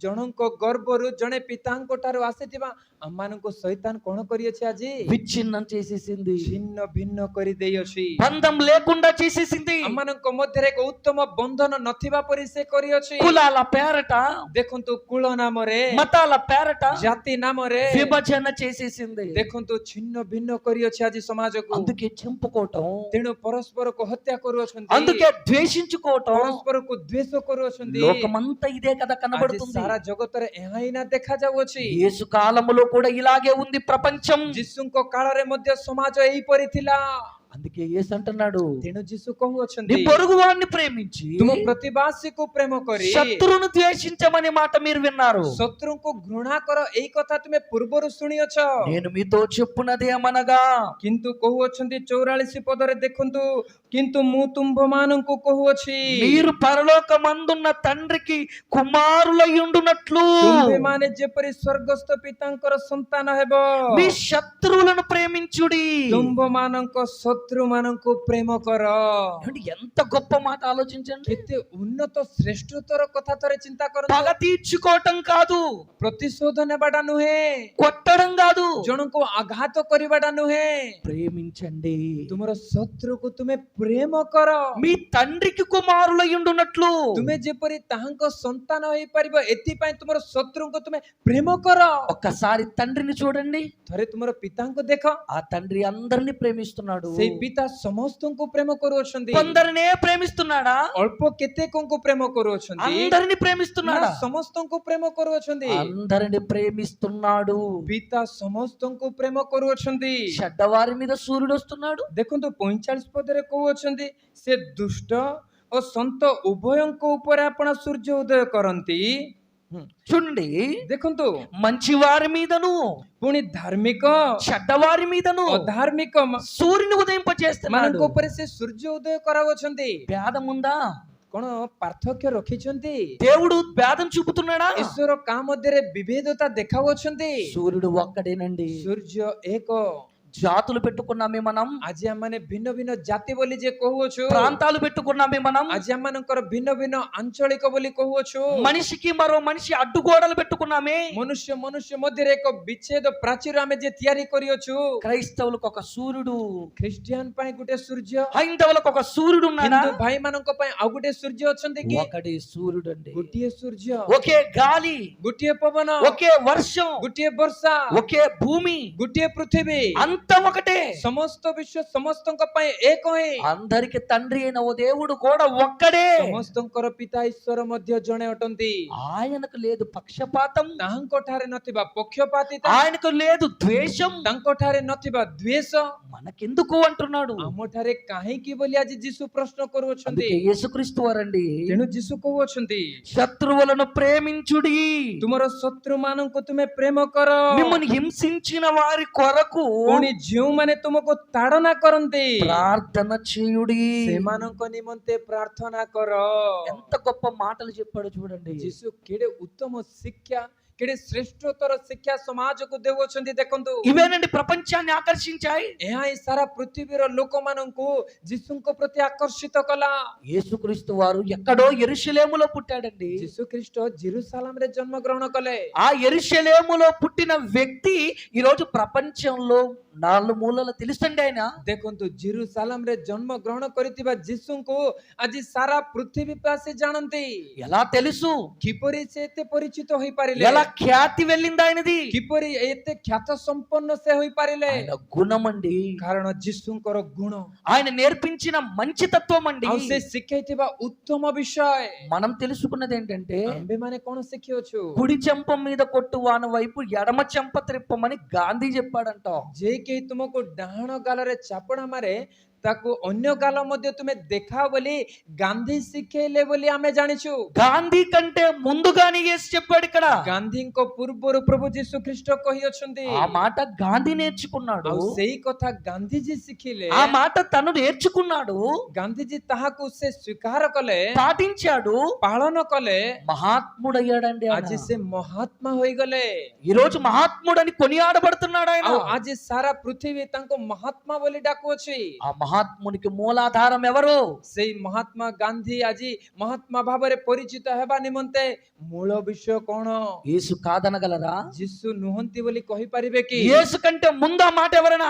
ଜଣଙ୍କ ଗର୍ଭରୁ ଜଣେ ପିତାଙ୍କ ଠାରୁ ଆସିଥିବା ଆମମାନଙ୍କୁ ଶୈତାନ କଣ କରିଅଛି? ଆଜି విచ్ఛిన్నం చేసేసింది, ଛିନ୍ନ ଭିନ୍ନ କରିଦେଇଅଛି। బంధం లేకుండా చేసేసింది. ଆମମାନଙ୍କ ମଧ୍ୟରେ ଏକ ଉତ୍ତମ ବନ୍ଧନ ନଥିବା ପରି ସେ କରିଅଛି। కులాల పేరట, ଦେଖନ୍ତୁ କୁଳ ନାମରେ, మతాల పేరట ଜାତି ନାମରେ విభజన చేసేసింది. ଦେଖନ୍ତୁ ଛିନ୍ନ ଭିନ୍ନ କରିଅଛି ଆଜି ସମାଜକୁ। అందుకే చంపుకోవటం, ତେଣୁ పరస్పରକୁ ହତ୍ୟା କରୁଅଛନ୍ତି, అందుకే ద్వేషించుకోవటం. ପରସ୍ପରକୁ ଦ୍ୱେଷ କରୁଅଛନ୍ତି। లోకమంతా ఇదే కదా ଆଜି కనబడుతుంది. ସାରା ଜଗତରେ ଏହା ହିଁ ନା ଦେଖାଯାଉଅଛି। యేసు కాలములో కూడా ఇలాగే ఉంది ప్రపంచం. ଯୀଶୁଙ୍କ କାଳରେ ମଧ୍ୟ ସମାଜ ଏହିପରି ଥିଲା। అందుకే యేసు అంటున్నాడు, ତେଣୁ ଯୀଶୁ నీ କହୁଅଛନ୍ତି పొరుగు వాడిని ప్రేమించి ତୁମ ପ୍ରତିବାସୀକୁ ପ୍ରେମ କରି శత్రువును ద్వేషించమనే మాట మీరు విన్నారు. ଶତ୍ରୁଙ୍କୁ ଘୃଣା କର, ଏଇ କଥା ତୁମେ ପୂର୍ବରୁ ଶୁଣିଅଛ। నేను మీతో చెప్పున్నది ఏమనగా, କିନ୍ତୁ କହୁଅଛନ୍ତି 44 ପଦରେ ଦେଖନ୍ତୁ, କିନ୍ତୁ ମୁଁ ତୁମ୍ଭମାନଙ୍କୁ କହୁଅଛି మీరు పరలోకమందున్న తండ్రికి కుమారులయ్యుండునట్లు ତୁମ୍ଭେମାନେ ଯେପରି ସ୍ୱର୍ଗସ୍ଥ ପିତାଙ୍କର ସନ୍ତାନ ହେବ, మీ శత్రువులను ప్రేమించుడి. ତୁମ୍ଭମାନଙ୍କ ଶତ୍ରୁମାନଙ୍କୁ ପ୍ରେମ କର। ఏమండి, ఎంత గొప్ప మాట ఆలోచించండి. କେତେ ଉନ୍ନତ ଶ୍ରେଷ୍ଠତର କଥା ଥରେ ଚିନ୍ତା କରନ୍ତୁ। పగ తీర్చుకోవటం కాదు, ପ୍ରତିଶୋଧ ନେବାଟା ନୁହେଁ, కొట్టడం కాదు, ଜଣଙ୍କୁ ଆଘାତ କରିବାଟା ନୁହେଁ, ప్రేమించండి. ତୁମର ଶତ୍ରୁକୁ ତୁମେ ପ୍ରେମ କର। మీ తండ్రికి కుమారులయ్యుండునట్లు. ତୁମେ ଯେପରି ତାହାଙ୍କ ସନ୍ତାନ ହେଇପାରିବ, ଏଥିପାଇଁ ତୁମର ଶତ୍ରୁଙ୍କୁ ତୁମେ ପ୍ରେମ କର। ఒక్కసారి తండ్రిని చూడండి. ଥରେ ତୁମର ପିତାଙ୍କୁ ଦେଖ, ఆ తండ్రి అందరిని ప్రేమిస్తున్నాడు. ସେଇ ପିତା ସମସ୍ତଙ୍କୁ ପ୍ରେମ କରୁଅଛନ୍ତି। కొందరినే ప్రేమిస్తున్నాడా? ଅଳ୍ପ କେତେକଙ୍କୁ ପ୍ରେମ କରୁଅଛନ୍ତି? అందరిని ప్రేమిస్తున్నాడా? ନା, ସମସ୍ତଙ୍କୁ ପ୍ରେମ କରୁଅଛନ୍ତି। అందరిని ప్రేమిస్తున్నాడు. ପିତା ସମସ୍ତଙ୍କୁ ପ୍ରେମ କରୁଅଛନ୍ତି। చెడ్డవారి మీద సూర్యుడు వస్తున్నాడు. ଦେଖନ୍ତୁ 45 ପଦରେ କହୁଅଛନ୍ତି, ସେ ଦୁଷ୍ଟ ଓ ସନ୍ଥ ଉଭୟଙ୍କ ଉପରେ ଆପଣ ସୂର୍ଯ୍ୟ ଉଦୟ କରନ୍ତି। చూడండి, ଦେଖନ୍ତୁ మంచి వారి మీదను ପୁଣି ଧାର୍ମିକ చెడ్డవారి మీదను ଅଧାର୍ମିକ సూర్యుని ఉదయింపజేస్తున్నాడు. ମାନଙ୍କ ଉପରେ ସେ ସୂର୍ଯ୍ୟ ଉଦୟ କରାଉଛନ୍ତି। భేదం ఉందా? କଣ ପାର୍ଥକ୍ୟ ରଖିଛନ୍ତି? దేవుడు భేదం చూపుతున్నాడా? ଈଶ୍ୱର କାହା ମଧ୍ୟରେ ବିଭେଦତା ଦେଖାଉଛନ୍ତି? సూర్యుడు ఒక్కడేనండి. ସୂର୍ଯ୍ୟ ଏକ। జాతులు పెట్టుకున్నామే మనం, ଆଜି ଆମମାନେ ଭିନ୍ନ ଭିନ୍ନ ଜାତି ବୋଲି ଯେ କହୁଅଛୁ, ప్రాంతాలు పెట్టుకున్నామే మనం, ଆଜି ଆମମାନଙ୍କର ଭିନ୍ନ ଭିନ୍ନ ଆଞ୍ଚଳିକ ବୋଲି କହୁଅଛୁ, మనిషికి మరో మనిషి అడ్డుగోడలు పెట్టుకున్నామే. ମନୁଷ୍ୟ ମନୁଷ୍ୟ ମଧ୍ୟରେ ଏକ ବିଚ୍ଛେଦ ପ୍ରାଚୀର ଆମେ ଯେ ତିଆରି କରିଅଛୁ। క్రైస్తవులకు ఒక సూర్యుడు, ଖ୍ରୀଷ୍ଟିଆନ ପାଇଁ ଗୋଟେ ସୂର୍ଯ୍ୟ, హైందవులకు ఒక సూర్యుడు ఉన్నాడా? ହିନ୍ଦୁ ଭାଇମାନଙ୍କ ପାଇଁ ଆଉ ଗୋଟେ ସୂର୍ଯ୍ୟ ଅଛନ୍ତି କି? ఒకడే సూర్యుడు అండి. ଗୋଟିଏ ସୂର୍ଯ୍ୟ, ఒకే గాలి, ଗୋଟିଏ పବନ, ఒకే వర్షం, ଗୋଟିଏ ବର୍ଷା, ఒకే భూమి, ଗୋଟିଏ ପୃଥିବୀ, అంతా ఒకటే. ସମସ୍ତ ବିଶ୍ୱ ସମସ୍ତଙ୍କ ପାଇଁ ଏକ ହିଁ। అందరికి తండ్రి అయిన ఓ దేవుడు కూడా ఒక్కడే. ସମସ୍ତଙ୍କର ପିତା ଈଶ୍ୱର ମଧ୍ୟ ଜଣେ ଅଟନ୍ତି। ఆయనకు లేదు పక్షపాతం, ତାହାଙ୍କ ଠାରେ ନଥିବା ପକ୍ଷପାତିତା, ఆయనకు లేదు ద్వేషం. ତାଙ୍କ ଠାରେ ନଥିବା ଦ୍వేଷ మనకెందుకు అంటున్నాడు. ଆମ ଠାରେ କାହିଁକି ବୋଲି ଆଜି ଯୀଶୁ ପ୍ରଶ୍ନ କରୁଅଛନ୍ତି। అందుకే యేసుక్రీస్తు వారండి, ତେଣୁ ଯୀଶୁ କହୁଅଛନ୍ତି శత్రువులను ప్రేమించుడి, ତୁମର ଶତ୍ରୁ ମାନଙ୍କୁ ତୁମେ ପ୍ରେମ କର, మిమ్మల్ని హింసించిన వారి కొరకు ପୁଣି ଯେଉଁମାନେ ତୁମକୁ ତାଡ଼ନା କରନ୍ତି ప్రార్థన చేయుడి. ସେମାନଙ୍କ ନିମନ୍ତେ ପ୍ରାର୍ଥନା କର। ఎంత గొప్ప మాటలు చెప్పాడు చూడండి. ଯୀଶୁ କେଡ଼େ ଉତ୍ତମ ଶିକ୍ଷା, କେଡ଼େ ଶ୍ରେଷ୍ଠତର ଶିକ୍ଷା ସମାଜକୁ ଦେଉଅଛନ୍ତି। ଦେଖନ୍ତୁ, ఇవేనండి ప్రపంచాన్ని ఆకర్షించాయి. ଏହା ହିଁ ସାରା పృథిବୀର ଲୋକମାନଙ୍କୁ ଯୀଶୁଙ୍କ ପ୍ରତି ଆକର୍ଷିତ କଲା। యేసుక్రీస్తు వారు ఎక్కడో యెరూషలేములో పుట్టాడండి. ଯୀଶୁ ଖ୍ରୀଷ୍ଟ ଜେରୁସାଲେମରେ ଜନ୍ମଗ୍ରହଣ କଲେ। ఆ యెరూషలేములో పుట్టిన వ్యక్తి ఈ రోజు ప్రపంచంలో నాలుగు మూలలు తెలుసండి. ఆయన ଦେଖନ୍ତୁ, ଜେରୁସାଲେମରେ ଜନ୍ମ ଗ୍ରହଣ କରିଥିବା ଯୀଶୁଙ୍କୁ ଆଜି ସାରା ପୃଥିବୀବାସୀ ଜାଣନ୍ତି। ఎలా తెలుసు? କିପରି ସେ ଏତେ ପରିଚିତ ହୋଇପାରିଲେ? ఎలా ఖ్యాతి వెళ్ళింది ఆయనది? କିପରି ଏତେ ଖ୍ୟାତ ସମ୍ପନ୍ନ ସେ ହୋଇପାରିଲେ? ఆయన గుణం అండి, କାରଣ ଯୀଶୁଙ୍କର ଗୁଣ, ఆయన నేర్పించిన మంచితత్వం అండి. ଆଉ ସେ ଶିଖେଇଥିବା ଉତ୍ତମ ବିଷୟ। మనం తెలుసుకున్నది ఏంటంటే, ଆମ୍ଭେମାନେ କଣ ଶିଖିଅଛୁ? కుడి చెంప మీద కొట్టు వాని వైపు ఎడమ చెంప త్రిప్పమని గాంధీ చెప్పాడంట. ଯେ କେହି ତୁମକୁ ଡାହାଣ ଗାଲରେ ଚାପଡ଼ା ମାରେ ତାକୁ ଅନ୍ୟ ଗାଲ ମଧ୍ୟ ତୁମେ ଦେଖାଅ ବୋଲି ଗାନ୍ଧୀ ଶିଖେଇଲେ ବୋଲି ଆମେ ଜାଣିଛୁ। గాంధీ కంటే ముందుగానే యేసు చెప్పాడు ఇక్కడ. ଗାନ୍ଧୀଙ୍କ ପୂର୍ବରୁ ପ୍ରଭୁ ଯୀଶୁ ଖ୍ରୀଷ୍ଟ କହିଅଛନ୍ତି। ఆ మాట గాంధీ నేర్చుకున్నాడు, ଆଉ ସେଇ କଥା ଗାନ୍ଧୀଜୀ ଶିଖିଲେ। ఆ మాట తను నేర్చుకున్నాడు, ଗାନ୍ଧୀଜୀ ତାହାକୁ ସେ ସ୍ୱୀକାର କଲେ, పాటించాడు, ପାଳନ କଲେ। మహాత్ముడయ్యాడండి. ଆଜି ସେ ମହାତ୍ମା ହୋଇଗଲେ। ఈ రోజు మహాత్ముడని కొనియాడబడుతున్నాడు ఆయన. ଆଉ ଆଜି ସାରା ପୃଥିବୀ ତାଙ୍କୁ ମହାତ୍ମା ବୋଲି ଡାକୁଅଛି। ఆ మహాత్మునికి మూలాధారం ఎవరు? ସେଇ ମହାତ୍ମା ଗାନ୍ଧୀ ଆଜି ମହାତ୍ମା ଭାବରେ ପରିଚିତ ହେବା ନିମନ୍ତେ ମୂଳ ବିଷୟ କଣ? యేసు కాదనగలరా? ଯୀଶୁ ନୁହନ୍ତି ବୋଲି କହିପାରିବେ କି? యేసు కంటే ముందు ఆ మాట ఎవరైనా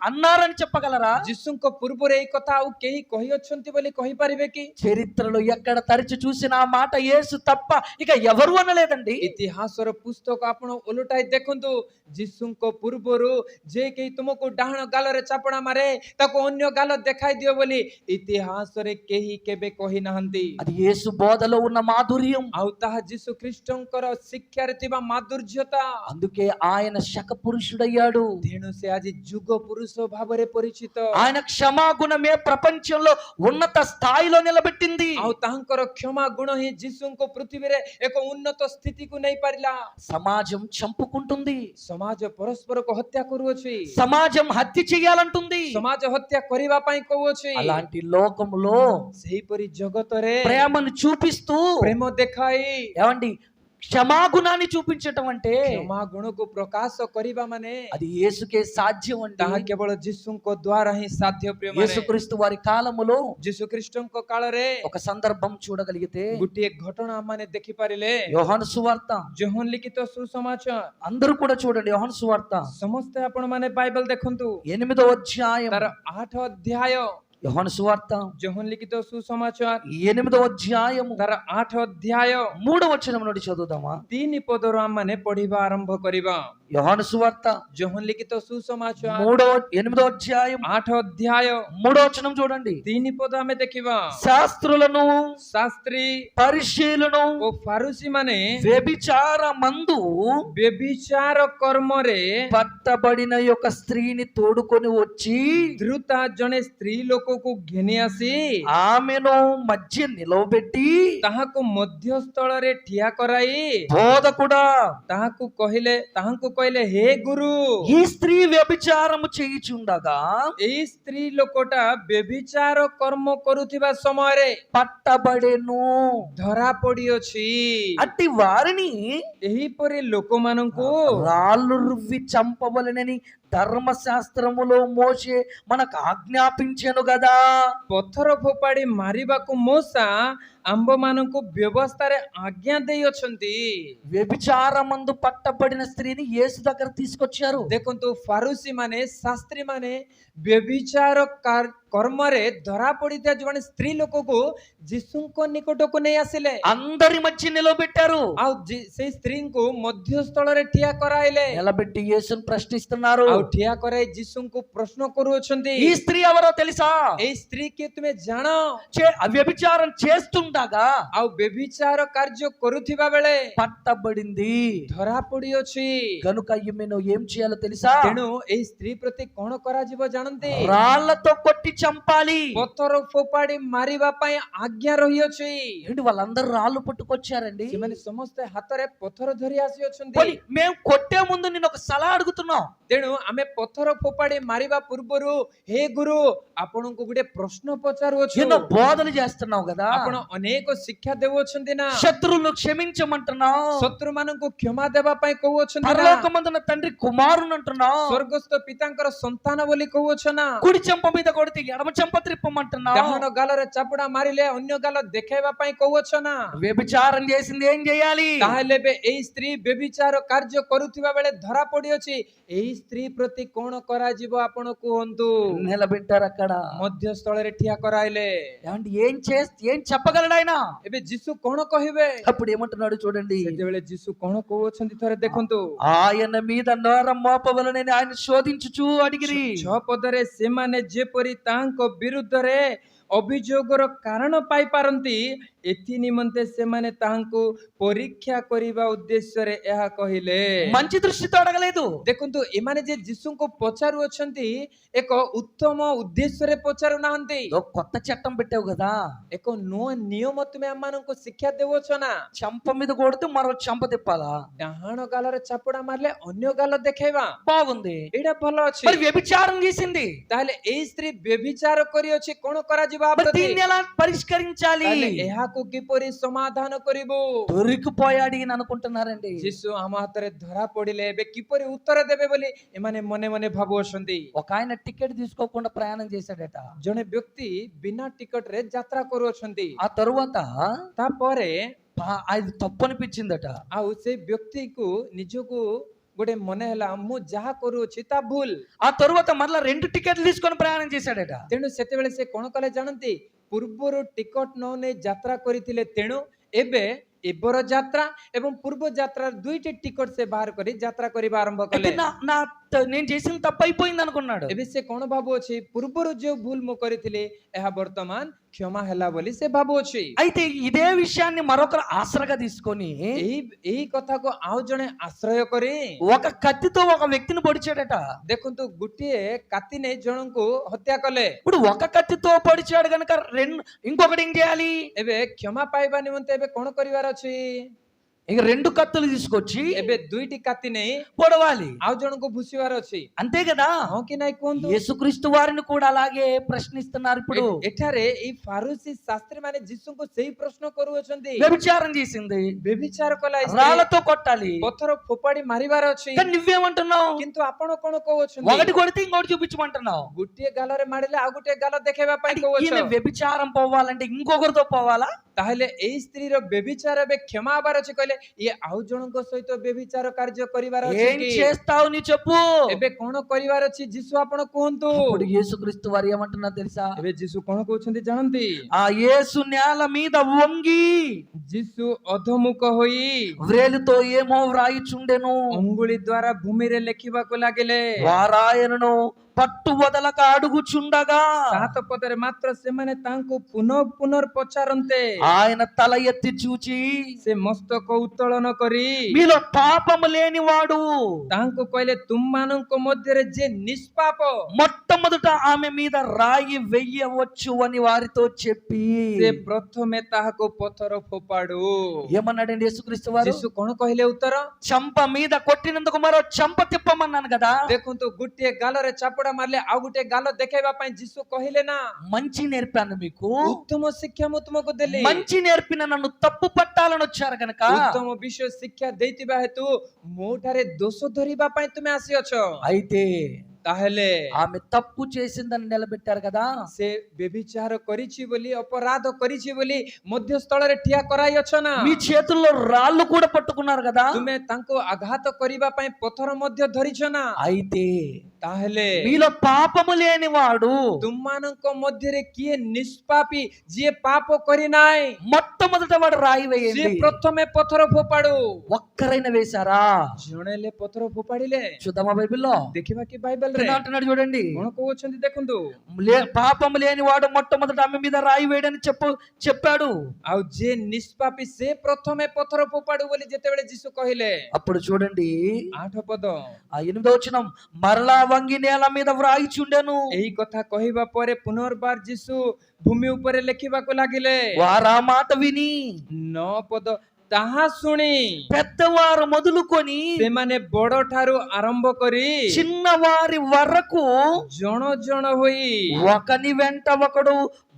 అన్నారని చెప్పగలరా? ଯୀଶୁଙ୍କ ପୂର୍ବରୁ ଏଇ କଥା ଆଉ କେହି କହିଅଛନ୍ତି ବୋଲି କହିପାରିବେ କି? చరిత్రలో ఎక్కడ తరచి చూసిన ఆ మాట యేసు తప్ప ఇక ఎవరు అనలేదండి. ଇତିହାସର ପୁସ୍ତକ ଆପଣ ଓଲଟାଇ ଦେଖନ୍ତୁ, ଯୀଶୁଙ୍କ ପୂର୍ବରୁ ଯେ କେହି ତୁମକୁ ଡାହାଣ ଗାଲରେ ଚାପଡ଼ା ମାରେ ତାକୁ ଅନ୍ୟ ଗାଲ ଦେଖାଇ ଦିଅ ବୋଲି ଇତିହାସରେ କେହି କେବେ କହିନାହାନ୍ତି। అది యేసు బోధలో ఉన్న మాధుర్యం. ଆଉ ତାହା ଯୀଶୁ ଖ୍ରୀଷ୍ଟଙ୍କର ଶିକ୍ଷାରେ ଥିବା ମାଧୁର୍ଯ୍ୟତା। అందుకే ఆయన శక పురుషుడయ్యాడు. ତେଣୁ ସେ ଆଜି ଯୁଗ ପୁରୁଷ ଭାବରେ ପରିଚିତ। ఆయన క్షమాగుణమే ప్రపంచంలో ఉన్నత స్థాయిలో నిలబెట్టింది. ଆଉ ତାଙ୍କର କ୍ଷମା ଗୁଣ ହିଁ ଯୀଶୁଙ୍କୁ ପୃଥିବୀରେ ଏକ ଉନ୍ନତ ସ୍ଥିତିକୁ ନେଇ ପାରିଲା। సమాజం చంపుకుంటుంది, ସମାଜ ପରସ୍ପରକୁ ହତ୍ୟା କରୁଅଛି, సమాజం హత్య చేయాలంటుంది. ସମାଜ ହତ୍ୟା କରିବା ପାଇଁ କହୁଅଛି। అలాంటి లోకములో ସେହିପରି జగତରେ ప్రేమను చూపిస్తూ ପ୍ରେମ ଦେଖାଇ ఏమండి క్షమాగుణాన్ని చూపించటం అంటే କ୍ଷମା ଗୁଣକୁ ପ୍ରକାଶ କରିବା ମାନେ అది యేసుకే సాధ్యం ତାହା అండి. କେବଳ ଯୀଶୁଙ୍କ ଦ୍ୱାରା ହିଁ ସାଧ୍ୟ। ପ୍ରିୟମାନେ, యేసుక్రీస్తు వారి కాలములో ଯୀଶୁ ଖ୍ରୀଷ୍ଟଙ୍କ କାଳରେ ఒక సందర్భం చూడగలిగితే, ଗୋଟିଏ ଘଟଣା ମାନେ ଦେଖିପାରିଲେ, యోహాను సువార్త ଯୋହନ ଲିଖିତ ସୁସମାଚାର। అందరూ కూడా చూడండి. యోహాను సువార్త ସମସ୍ତେ ଆପଣ ମାନେ ବାଇବଲ ଦେଖନ୍ତୁ, 8వ అధ్యాయం. ତାର 8 ଅଧ୍ୟାୟ। యోహాను సువార్త ଯୋହନ ଲିଖିତ ସୁସମାଚାର 8వ అధ్యాయము ତାର 8 ଅଧ୍ୟାୟ 3వ వచనం నుండి చదువుదామా? 3 ପଦରୁ ଆମେ ପଢିବା ଆରମ୍ଭ କରିବା। యోహాను సువార్త ଯୋହନ ଲିଖିତ ସୁସମାଚାର 8వ అధ్యాయం 8 ଅଧ୍ୟାୟ 3వ వచనం చూడండి. 3 ପଦ ଆମେ ଦେଖିବା। శాస్త్రులను ଶାସ୍ତ୍ରୀ పరిశీలను ଓ ଫାରୁସୀ ମାନେ వ్యభిచార మందు ବ୍ୟଭିଚାର କର୍ମରେ పట్టబడిన యొక్క స్త్రీని తోడుకొని వచ్చి ଧୃତା ଜଣେ ସ୍ତ୍ରୀ ଲୋକ ପାଖକୁ ଘେନି ଆସି ఆమెను మధ్య నిలవబెట్టి ତାହାକୁ ମଧ୍ୟସ୍ଥଳରେ ଠିଆ କରାଇ బోధకుడా, ତାହାଙ୍କୁ କହିଲେ ହେ ଗୁରୁ, ఈ స్త్రీ వ్యభిచారము చేయుచుండగా ଏଇ ସ୍ତ୍ରୀ ଲୋକଟା ବ୍ୟଭିଚାର କର୍ମ କରୁଥିବା ସମୟରେ పట్టబడెను. ଧରା ପଡିଅଛି। అట్టి వారిని ଏହିପରି ଲୋକମାନଙ୍କୁ రాళ్ళు రువ్వి చంపవలెనని ధర్మశాస్త్రములో మోషే మనకు ఆజ్ఞాపించెను కదా. ପଥର ଫୋପାଡ଼ି ମାରିବାକୁ ମୂଷା ଆମ୍ଭମାନଙ୍କୁ ବ୍ୟବସ୍ଥାରେ ଆଜ୍ଞା ଦେଇଅଛନ୍ତି। వ్యభిచారమందు పట్టబడిన స్త్రీని యేసు దగ్గర తీసుకొచ్చారు. ଦେଖନ୍ତୁ ଫାରୁସି ମାନେ ଶାସ୍ତ୍ରୀ ମାନେ ବ୍ୟଭିଚାର କର୍ମରେ ଧରା ପଡିଥିବା ଜଣେ ସ୍ତ୍ରୀ ଲୋକକୁ ଯୀଶୁଙ୍କ ନିକଟକୁ ନେଇ ଆସିଲେ। అందరి మధ్య నిలబెట్టారు. ଆଉ ସେଇ ସ୍ତ୍ରୀଙ୍କୁ ମଧ୍ୟସ୍ଥଳରେ ଠିଆ କରାଇଲେ। నిలబెట్టి యేసుని ప్రశ్నిస్తున్నారు. ଆଉ ଠିଆ କରାଇ ଯୀଶୁଙ୍କୁ ପ୍ରଶ୍ନ କରୁଅଛନ୍ତି। ఈ స్త్రీ ఎవరో తెలుసా? ଏଇ ସ୍ତ୍ରୀ କିଏ ତୁମେ ଜାଣ? వ్యభిచారం చేస్తుండగా ଆଉ ବ୍ୟଭିଚାର କାର୍ଯ୍ୟ କରୁଥିବା ବେଳେ పట్టబడింది. ଧରା ପଡିଅଛି। కనుక ఈమెను ఏం చేయాలో తెలుసా? ତେଣୁ ଏଇ ସ୍ତ୍ରୀ ପ୍ରତି କଣ କରାଯିବ ଜାଣନ୍ତି? రాళ్లతో కొట్టి చంపాలి. ପଥର ଫୋପାଡ଼ି ମାରିବା ପାଇଁ ଆଜ୍ଞା ରହିଅଛି। ఏంటి వాళ్ళందరూ రాళ్ళు పట్టుకొచ్చారండి? ସେମାନେ ସମସ୍ତେ ହାତରେ ପଥର ଧରି ଆସିଅଛନ୍ତି। పోనీ మేము కొట్టే ముందు నేను ఒక సలహా అడుగుతున్నాం. ତେଣୁ ଆମେ ପଥର ଫୋପାଡ଼ି ମାରିବା ପୂର୍ବରୁ ହେ ଗୁରୁ ଆପଣଙ୍କୁ ଗୋଟେ ପ୍ରଶ୍ନ ପଚାରୁଅଛୁ। ఎన్నో బోధలు చేస్తున్నావు కదా. ଆପଣ ଅନେକ ଶିକ୍ଷା ଦେଉଅଛନ୍ତି ନା? శత్రువులను క్షమించమంటున్నావు. ଶତ୍ରୁମାନଙ୍କୁ କ୍ଷମା ଦେବା ପାଇଁ କହୁଅଛନ୍ତି ନା? పరలోకమందున్న తండ్రి కుమారుని అంటున్నావు. ସ୍ୱର୍ଗସ୍ଥ ପିତାଙ୍କର ସନ୍ତାନ ବୋଲି କହୁଅଛ ନା? కుడి చెంప మీద కొడితే ఎడమ చెంప త్రిప్పమంటున్నావు. ଡାହାଣ ଗାଲରେ ଚାପୁଡା ମାରିଲେ ଅନ୍ୟ ଗାଲ ଦେଖାଇବା ପାଇଁ କହୁଅଛ ନା? వ్యభిచారం చేసింది ఏం చేయాలి? ତାହେଲେ ଏବେ ଏଇ ସ୍ତ୍ରୀ ବ୍ୟଭିଚାର କାର୍ଯ୍ୟ କରୁଥିବା ବେଳେ ଧରା ପଡିଅଛି। ଏଇ ସ୍ତ୍ରୀ ପ୍ରତି କଣ କରାଯିବ ଆପଣ କୁହନ୍ତୁ? నిలబెట్టారు అక్కడ. ମଧ୍ୟସ୍ଥଳରେ ଠିଆ କରାଇଲେ। ఏమంటే ఏం చెప్పగలడు ఆయన? ଏବେ ଯୀଶୁ କଣ କହିବେ? అప్పుడు ఏమంటున్నాడు చూడండి. ସେତେବେଳେ ଯୀଶୁ କଣ କହୁଅଛନ୍ତି ଥରେ ଦେଖନ୍ତୁ। ఆయన మీద నేరం మోపవలనని ఆయన శోధించుచు అడిగిరి. 6 ପଦରେ ସେମାନେ ଯେପରି ତାଙ୍କ ବିରୁଦ୍ଧରେ ଅଭିଯୋଗର କାରଣ ପାଇପାରନ୍ତି ଏଥି ନିମନ୍ତେ ସେମାନେ ତାହାଙ୍କୁ ପରୀକ୍ଷା କରିବା ଉଦ୍ଦେଶ୍ୟରେ ଏହା କହିଲେ। మంచి దృష్టితో అడగలేదు. ଦେଖନ୍ତୁ ଏମାନେ ଯେ ଯୀଶୁଙ୍କୁ ପଚାରୁଅଛନ୍ତି ଏକ ଉତ୍ତମ ଉଦ୍ଦେଶ୍ୟରେ ପଚାରୁ ନାହାନ୍ତି। కొత్త చట్టం పెట్టావు కదా, ଏକ ନୂଆ ନିୟମ ତୁମେ ଆମମାନଙ୍କୁ ଶିକ୍ଷା ଦେଉଅଛ ନା? చంప మీద కొడితే మరో చంప తిప్పాలా? ଡାହାଣ ଗାଲରେ ଚାପୁଡା ମାରିଲେ ଅନ୍ୟ ଗାଲ ଦେଖେଇବା బాగుంది. ଏଇଟା ଭଲ ଅଛି। మరి వ్యభిచారం చేసింది. ତାହେଲେ ଏଇ ସ୍ତ୍ରୀ ବ୍ୟଭିଚାର କରିଅଛି, କଣ କରାଯିବ? మరి దీన్ని ఎలా పరిష్కరించాలి? ଏହାକୁ କିପରି ସମାଧାନ କରିବୁ? దొరికిపోయాడు ఈయన అనుకుంటున్నారండి. ଯୀଶୁ ଆମ ହାତରେ ଧରା ପଡିଲେ ଏବେ କିପରି ଉତ୍ତର ଦେବେ ବୋଲି ଏମାନେ ମନେ మనే ଭାବୁଅଛନ୍ତି। ఒక ఆయన టికెట్ తీసుకోకుండా ప్రయాణం చేశాడట. ଜଣେ ବ୍ୟକ୍ତି ବିନା ଟିକଟ ରେ ଯାତ୍ରା କରୁଅଛନ୍ତି। ఆ తరువాత ତାପରେ అది తప్పు అనిపించిందట. ଆଉ ସେ ବ୍ୟକ୍ତିକୁ ନିଜକୁ ଗୋଟେ ମନେ ହେଲା ମୁଁ ଯାହା କରୁଅଛି ତା ଭୁଲ। ఆ తరువాత మరలా 2 టికెట్లు తీసుకొని ప్రయాణం చేశాడట. ତେଣୁ ସେତେବେଳେ ସେ କଣ କଲେ ଜାଣନ୍ତି? ପୂର୍ବରୁ ଟିକଟ ନ ନେଇ ଯାତ୍ରା କରିଥିଲେ, ତେଣୁ ଏବେ ଏବର ଯାତ୍ରା ଏବଂ ପୂର୍ବ ଯାତ୍ରାର 2ଟି ଟିକଟ ସେ ବାହାର କରି ଯାତ୍ରା କରିବା ଆରମ୍ଭ କଲେ। నేను చేసిన తప్పు అయిపోయింది అనుకున్నాడు. ଏବେ ସେ କଣ ଭାବୁଅଛି? ପୂର୍ବରୁ ଯୋଉ ଭୁଲ ମୁଁ କରିଥିଲି ଏହା ବର୍ତ୍ତମାନ କ୍ଷମା ହେଲା ବୋଲି ସେ ଭାବୁଅଛି। అయితే ఇదే విషయాన్ని మరొకరు ఆసరగా తీసుకొని ଏହି କଥାକୁ ଆଉ ଜଣେ ଆଶ୍ରୟ କରି ఒక కత్తితో ఒక వ్యక్తిని పొడిచాడట. ଦେଖନ୍ତୁ ଗୋଟିଏ କାତି ନେଇ ଜଣଙ୍କୁ ହତ୍ୟା କଲେ। ఇప్పుడు ఒక కత్తితో పొడిచాడు కనుక ఇంకొకటి ఏం చేయాలి? ଏବେ କ୍ଷମା ପାଇବା ନିମନ୍ତେ ଏବେ କଣ କରିବାର ଅଛି? ఇక 2 కత్తులు తీసుకొచ్చి ଏବେ 2ଟି କାତି ନେଇ పొడవాలి. ଆଉ ଜଣଙ୍କୁ ଭୁସିବାର ଅଛି। అంతే కదా? ହଁ କି ନାଇଁ କୁହନ୍ତୁ? యేసుక్రీస్తు వారిని కూడా అలాగే ప్రశ్నిస్తున్నారు. ఇప్పుడు ଏଠାରେ ଏଇ ଫାରୁସି ଶାସ୍ତ୍ରୀ ମାନେ ଯୀଶୁଙ୍କୁ ସେଇ ପ୍ରଶ୍ନ କରୁଅଛନ୍ତି। వ్యభిచారం చేసింది, ବ୍ୟଭିଚାର କଲା, రాళ్లతో కొట్టాలి, ପଥର ଫୋପାଡ଼ି ମାରିବାର ଅଛି, కానీ నువ్వేమంటున్నావు? କିନ୍ତୁ ଆପଣ କଣ କହୁଛନ୍ତି? ఒకటి కొడితే ఇంకోటి చూపించమంటున్నావు. ଗୋଟିଏ ଗାଲରେ ମାରିଲେ ଆଉ ଗୋଟିଏ ଗାଲ ଦେଖେଇବା ପାଇଁ କହୁଛ। ఈయన వ్యభిచారం పోవాలంటే ఇంకొకరితో పోవాలా? ତାହେଲେ ଏଇ ସ୍ତ୍ରୀର ବ୍ୟଭିଚାର ଏବେ କ୍ଷମା ହବାର ଅଛି କହିଲେ ଇଏ ଆଉ ଜଣଙ୍କ ସହିତ ବ୍ୟଭିଚାର କାର୍ଯ୍ୟ କରିବାର ଅଛି ఏం କି? చేస్తావు నీ చెప్పు. ଏବେ କଣ କରିବାର ଅଛି ଯୀଶୁ ଆପଣ କୁହନ୍ତୁ। ఇప్పుడు యేసుక్రీస్తు వారు ఏమంటున్నా తెలుసా? ଏବେ ଯୀଶୁ କଣ କହୁଛନ୍ତି ଜାଣନ୍ତି? ఆ యేసు నేల మీద వంగి ଯୀଶୁ ଅଧମୁଖ ହୋଇ వ్రేలుతో ఏమో వ్రాయిచుండెను. ଅଙ୍ଗୁଳି ଦ୍ୱାରା ଭୂମିରେ ଲେଖିବାକୁ ଲାଗିଲେ। వారాయనను పట్టు వదలక అడుగుచుండగా 7 ପଦରେ ମାତ୍ର ସେମାନେ ତାଙ୍କୁ ପୁନଃ ପଚାରନ୍ତେ, ఆయన తల ఎత్తి చూచి ସେ ମସ୍ତକ ଉତ୍ତୋଳନ କରି మీలో పాపము లేనివాడు ତାଙ୍କୁ କହିଲେ, ତୁମମାନଙ୍କ ମଧ୍ୟରେ ଯେ ନିଷ୍ପାପ మొట్టమొదట ఆమె మీద రాయి వెయ్యవచ్చు అని వారితో చెప్పి ସେ ପ୍ରଥମେ ତାହାକୁ ପଥର ଫୋପାଡୁ। ఏమన్నాడండి యేసుక్రీస్తు వారు? ଯୀଶୁ କଣ କହିଲେ ଉତ୍ତର? చంప మీద కొట్టినందుకు మరో చంప తిప్పమన్నాను కదా. ଦେଖନ୍ତୁ, ଗୋଟିଏ ଗାଲରେ ଚାପୁଡା ମାରିଲେ ଆଉ ଗୋଟିଏ ଗାଲ ଦେଖେଇବା ପାଇଁ ଯୀଶୁ କହିଲେ ନା। మంచి నేర్పాను మీకు, ଉତ୍ତମ ଶିକ୍ଷା ମୁଁ ତୁମକୁ ଦେଲି। మంచి నేర్పిన నన్ను తప్పు పట్టాలని వచ్చారు కనుక ଉତ୍ତମ ବିଷୟ ଶିକ୍ଷା ଦେଇଥିବା ହେତୁ ମୋ ଠାରେ ଦୋଷ ଧରିବା ପାଇଁ ତୁମେ ଆସିଅଛ। అయితే ତାହେଲେ ఆమె తప్పు చేసిందని నిలబెట్టారు కదా. ସେ ବ୍ୟభిଚାର କରିଛି ବୋଲି, ଅପରାଧ କରିଛି ବୋଲି ମଧ୍ୟସ୍ଥଳରେ ଠିଆ କରାଇଅଛ ନା। మీ చేతుల్లో రాళ్ళు కూడా పట్టుకున్నారు కదా. ତୁମେ ତାଙ୍କୁ ଆଘାତ କରିବା ପାଇଁ ପଥର ମଧ୍ୟ ଧରିଛ ନା। అయితే ତାହେଲେ మీలో పాపము లేనివాడు ତୁମମାନଙ୍କ ମଧ୍ୟରେ କିଏ ନିଷ୍ପାପୀ, ଯିଏ ପାପ କରିନାହିଁ, మొట్టమొదట వాడు రాయి ସିଏ వేయండి. ପ୍ରଥମେ ପଥର ଫୋପାଡୁ। ఒక్కరైనా వేశారా? ଜଣେଲେ ପଥର ଫୋପାଡିଲେ। చూద్దామా బైబిల్లో? ଦେଖିବା କି ବାଇବେଲରେ కింద అంటున్నాడు చూడండి, କଣ କହୁଛନ୍ତି ଦେଖନ୍ତୁ। పాపము లేనివాడు మొట్టమొదట ఆమె మీద రాయి వేయడని చెప్పాడు. ଆଉ ଯେ ନିଷ୍ପାପୀ ସେ ପ୍ରଥମେ ପଥର ଫୋପାଡୁ ବୋଲି ଯେତେବେଳେ ଯୀଶୁ କହିଲେ, అప్పుడు చూడండి 8 ପଦ, 8వ వచనం, మరలా వంగి నేల మీద వ్రాయిచుండెను. ଏହି କଥା କହିବା ପରେ ପୁନର୍ବାର ଯୀଶୁ ଭୂମି ଉପରେ ଲେଖିବାକୁ ଲାଗିଲେ। వారా మాట విని 9 ପଦ, ତାହା ଶୁଣି పెద్దవారు మొదలుకొని ସେମାନେ ବଡ ଠାରୁ ଆରମ୍ଭ କରି చిన్నవారి వరకు ଜଣ ଜଣ ହୋଇ ఒకని వెంట ఒకడు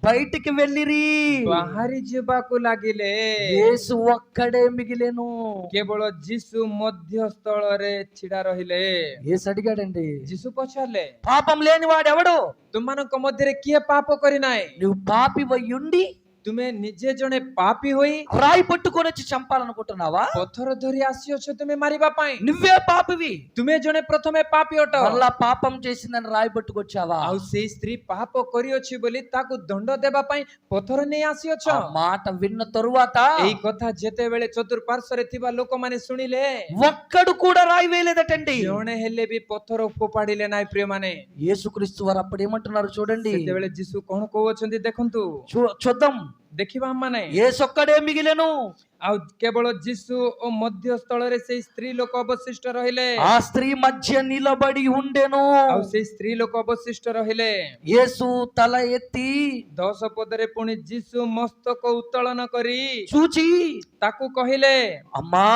బయటికి వెళ్ళిరి. ବାହାରି ଯିବାକୁ ଲାଗିଲେ। యేసు ఒక్కడే మిగిలేను. କେବଳ ଯୀଶୁ ମଧ୍ୟସ୍ଥଳରେ ଛିଡା ରହିଲେ। యేసు అడిగాడండి, ଯୀଶୁ ପଚାରିଲେ, పాపం లేని వాడెవడు? ତୁମମାନଙ୍କ ମଧ୍ୟରେ କିଏ ପାପ କରିନାହିଁ? నువ్వు పాపివయ్యుండి ତୁମେ ନିଜେ ଜଣେ ପାପୀ ହୋଇ రాయి పట్టుకొని వచ్చి చంపాలనుకుంటున్నావా? ପଥର ଧରି ଆସିଅଛ ତୁମେ ମାରିବା ପାଇଁ। నువ్వే పాపివి. ତୁମେ ଜଣେ ପ୍ରଥମେ ପାପୀ ଅଟ। మళ్ళా పాపం చేసిందని రాయి పట్టుకొచ్చావా? ଆଉ ସେଇ ସ୍ତ୍ରୀ ପାପ କରିଅଛି ବୋଲି ତାକୁ ଦଣ୍ଡ ଦେବା ପାଇଁ ପଥର ନେଇ ଆସିଅଛ। ఆ మాట విన్న తరువాత ଏଇ କଥା ଯେତେବେଳେ ଚତୁଃପାର୍ଶ୍ୱରେ ଥିବା ଲୋକମାନେ ଶୁଣିଲେ, ఒక్కడు కూడా రాయి వేయలేదటండి. ଜଣେ ହେଲେ ବି ପଥର ଫୋପାଡ଼ିଲେ ନାହିଁ। ପ୍ରିୟମାନେ, యేసుక్రీస్తు వారు అప్పుడు ఏమంటున్నారు చూడండి, ସେତେବେଳେ ଯୀଶୁ କଣ କହୁଅଛନ୍ତି ଦେଖନ୍ତୁ, చూద్దాం. ଦେଖିବା ଆମମାନେ। యేసొక్కడే మిగిలెను. ଆଉ କେବଳ ଯୀଶୁ ଓ ମଧ୍ୟସ୍ଥଳରେ ସେଇ ସ୍ତ୍ରୀ ଲୋକ ଅବଶିଷ୍ଟ ରହିଲେ। ఆ స్త్రీ మధ్య నిలబడి ఉండెను. ଆଉ ସେଇ ସ୍ତ୍ରୀ ଲୋକ ଅବଶିଷ୍ଟ ରହିଲେ। యేసు తల ఎత్తి 10 ପଦରେ ପୁଣି ଯୀଶୁ ମସ୍ତକ ଉତ୍ତୋଳନ କରି చూచి ତାକୁ କହିଲେ, అమ్మా,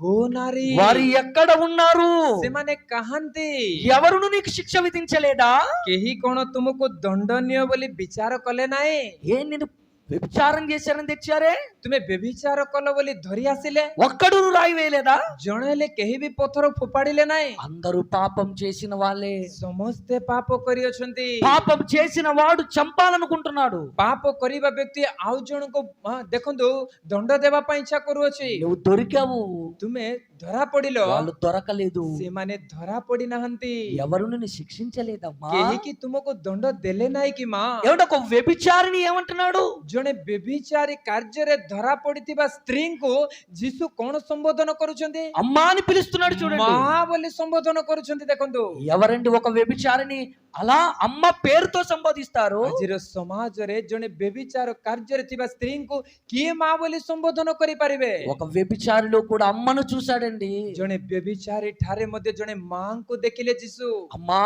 ଗୋ ନାରୀ, వారు ఎక్కడ ఉన్నారు? ସେମାନେ କାହାନ୍ତି? ఎవరును నీకు శిక్ష విధించలేదా? କେହି କଣ ତୁମକୁ ଦଣ୍ଡନୀୟ ବୋଲି ବିଚାର କଲେ ନାହିଁ? ఏ నిన్ను వ్యభిచారం చేశారని తెచ్చారే? ତୁମେ ବ୍ୟଭିଚାର କଲ ବୋଲି ଧରି ଆସିଲେ? ఒక్కడు రాయి వేయలేదా? ଜଣେ ହେଲେ କେହି ବି ପଥର ଫୋପାଡ଼ିଲେ ନାହିଁ? అందరూ పాపం చేసిన వాళ్ళే. ସମସ୍ତେ పాପ କରିଅଛନ୍ତି। పాపం చేసిన వాడు చంపాలనుకుంటున్నాడు. ପାପ କରିବା ବ୍ୟକ୍ତି ଆଉ ଜଣଙ୍କୁ ଦେଖନ୍ତୁ ଦଣ୍ଡ ଦେବା ପାଇଁ ଇଚ୍ଛା କରୁଅଛି। నువ్వు దొరికావు, ତୁମେ ଧରା ପଡିଲ, వాళ్ళు దొరకలేదు. ସେମାନେ ଧରା పడి ନାହାନ୍ତି। ఎవరు నిన్ను శిక్షించలేదమ్మా. କେହି କି ତୁମକୁ ଦଣ୍ଡ ଦେଲେ ନାହିଁ କି ମା? ఏమంటే ఒక వ్యభిచారిని ఏమంటున్నాడు? ଜଣେ ବ୍ୟଭିଚାରୀ କାର୍ଯ୍ୟରେ ଧରା ପଡିଥିବା ସ୍ତ୍ରୀଙ୍କୁ ଯୀଶୁ କଣ ସମ୍ବୋଧନ କରୁଛନ୍ତି? అమ్మా అని పిలుస్తున్నాడు చూడండి. ମା ବୋଲି ସମ୍ବୋଧନ କରୁଛନ୍ତି। ଦେଖନ୍ତୁ, ఎవరండి ఒక వ్యభిచారిని అలా అమ్మ పేరుతో సంబోధిస్తారు? ଆଜିର ସମାଜରେ ଜଣେ ବ୍ୟଭିଚାର କାର୍ଯ୍ୟରେ ଥିବା ସ୍ତ୍ରୀଙ୍କୁ କିଏ ମା ବୋଲି ସମ୍ବୋଧନ କରିପାରିବେ? ఒక వ్యభిచారిలో కూడా అమ్మను చూశాడండి. ଜଣେ ବ୍ୟଭିଚାରୀ ଠାରେ ମଧ୍ୟ ଜଣେ ମାଙ୍କୁ ଦେଖିଲେ ଯୀଶୁ। అమ్మా,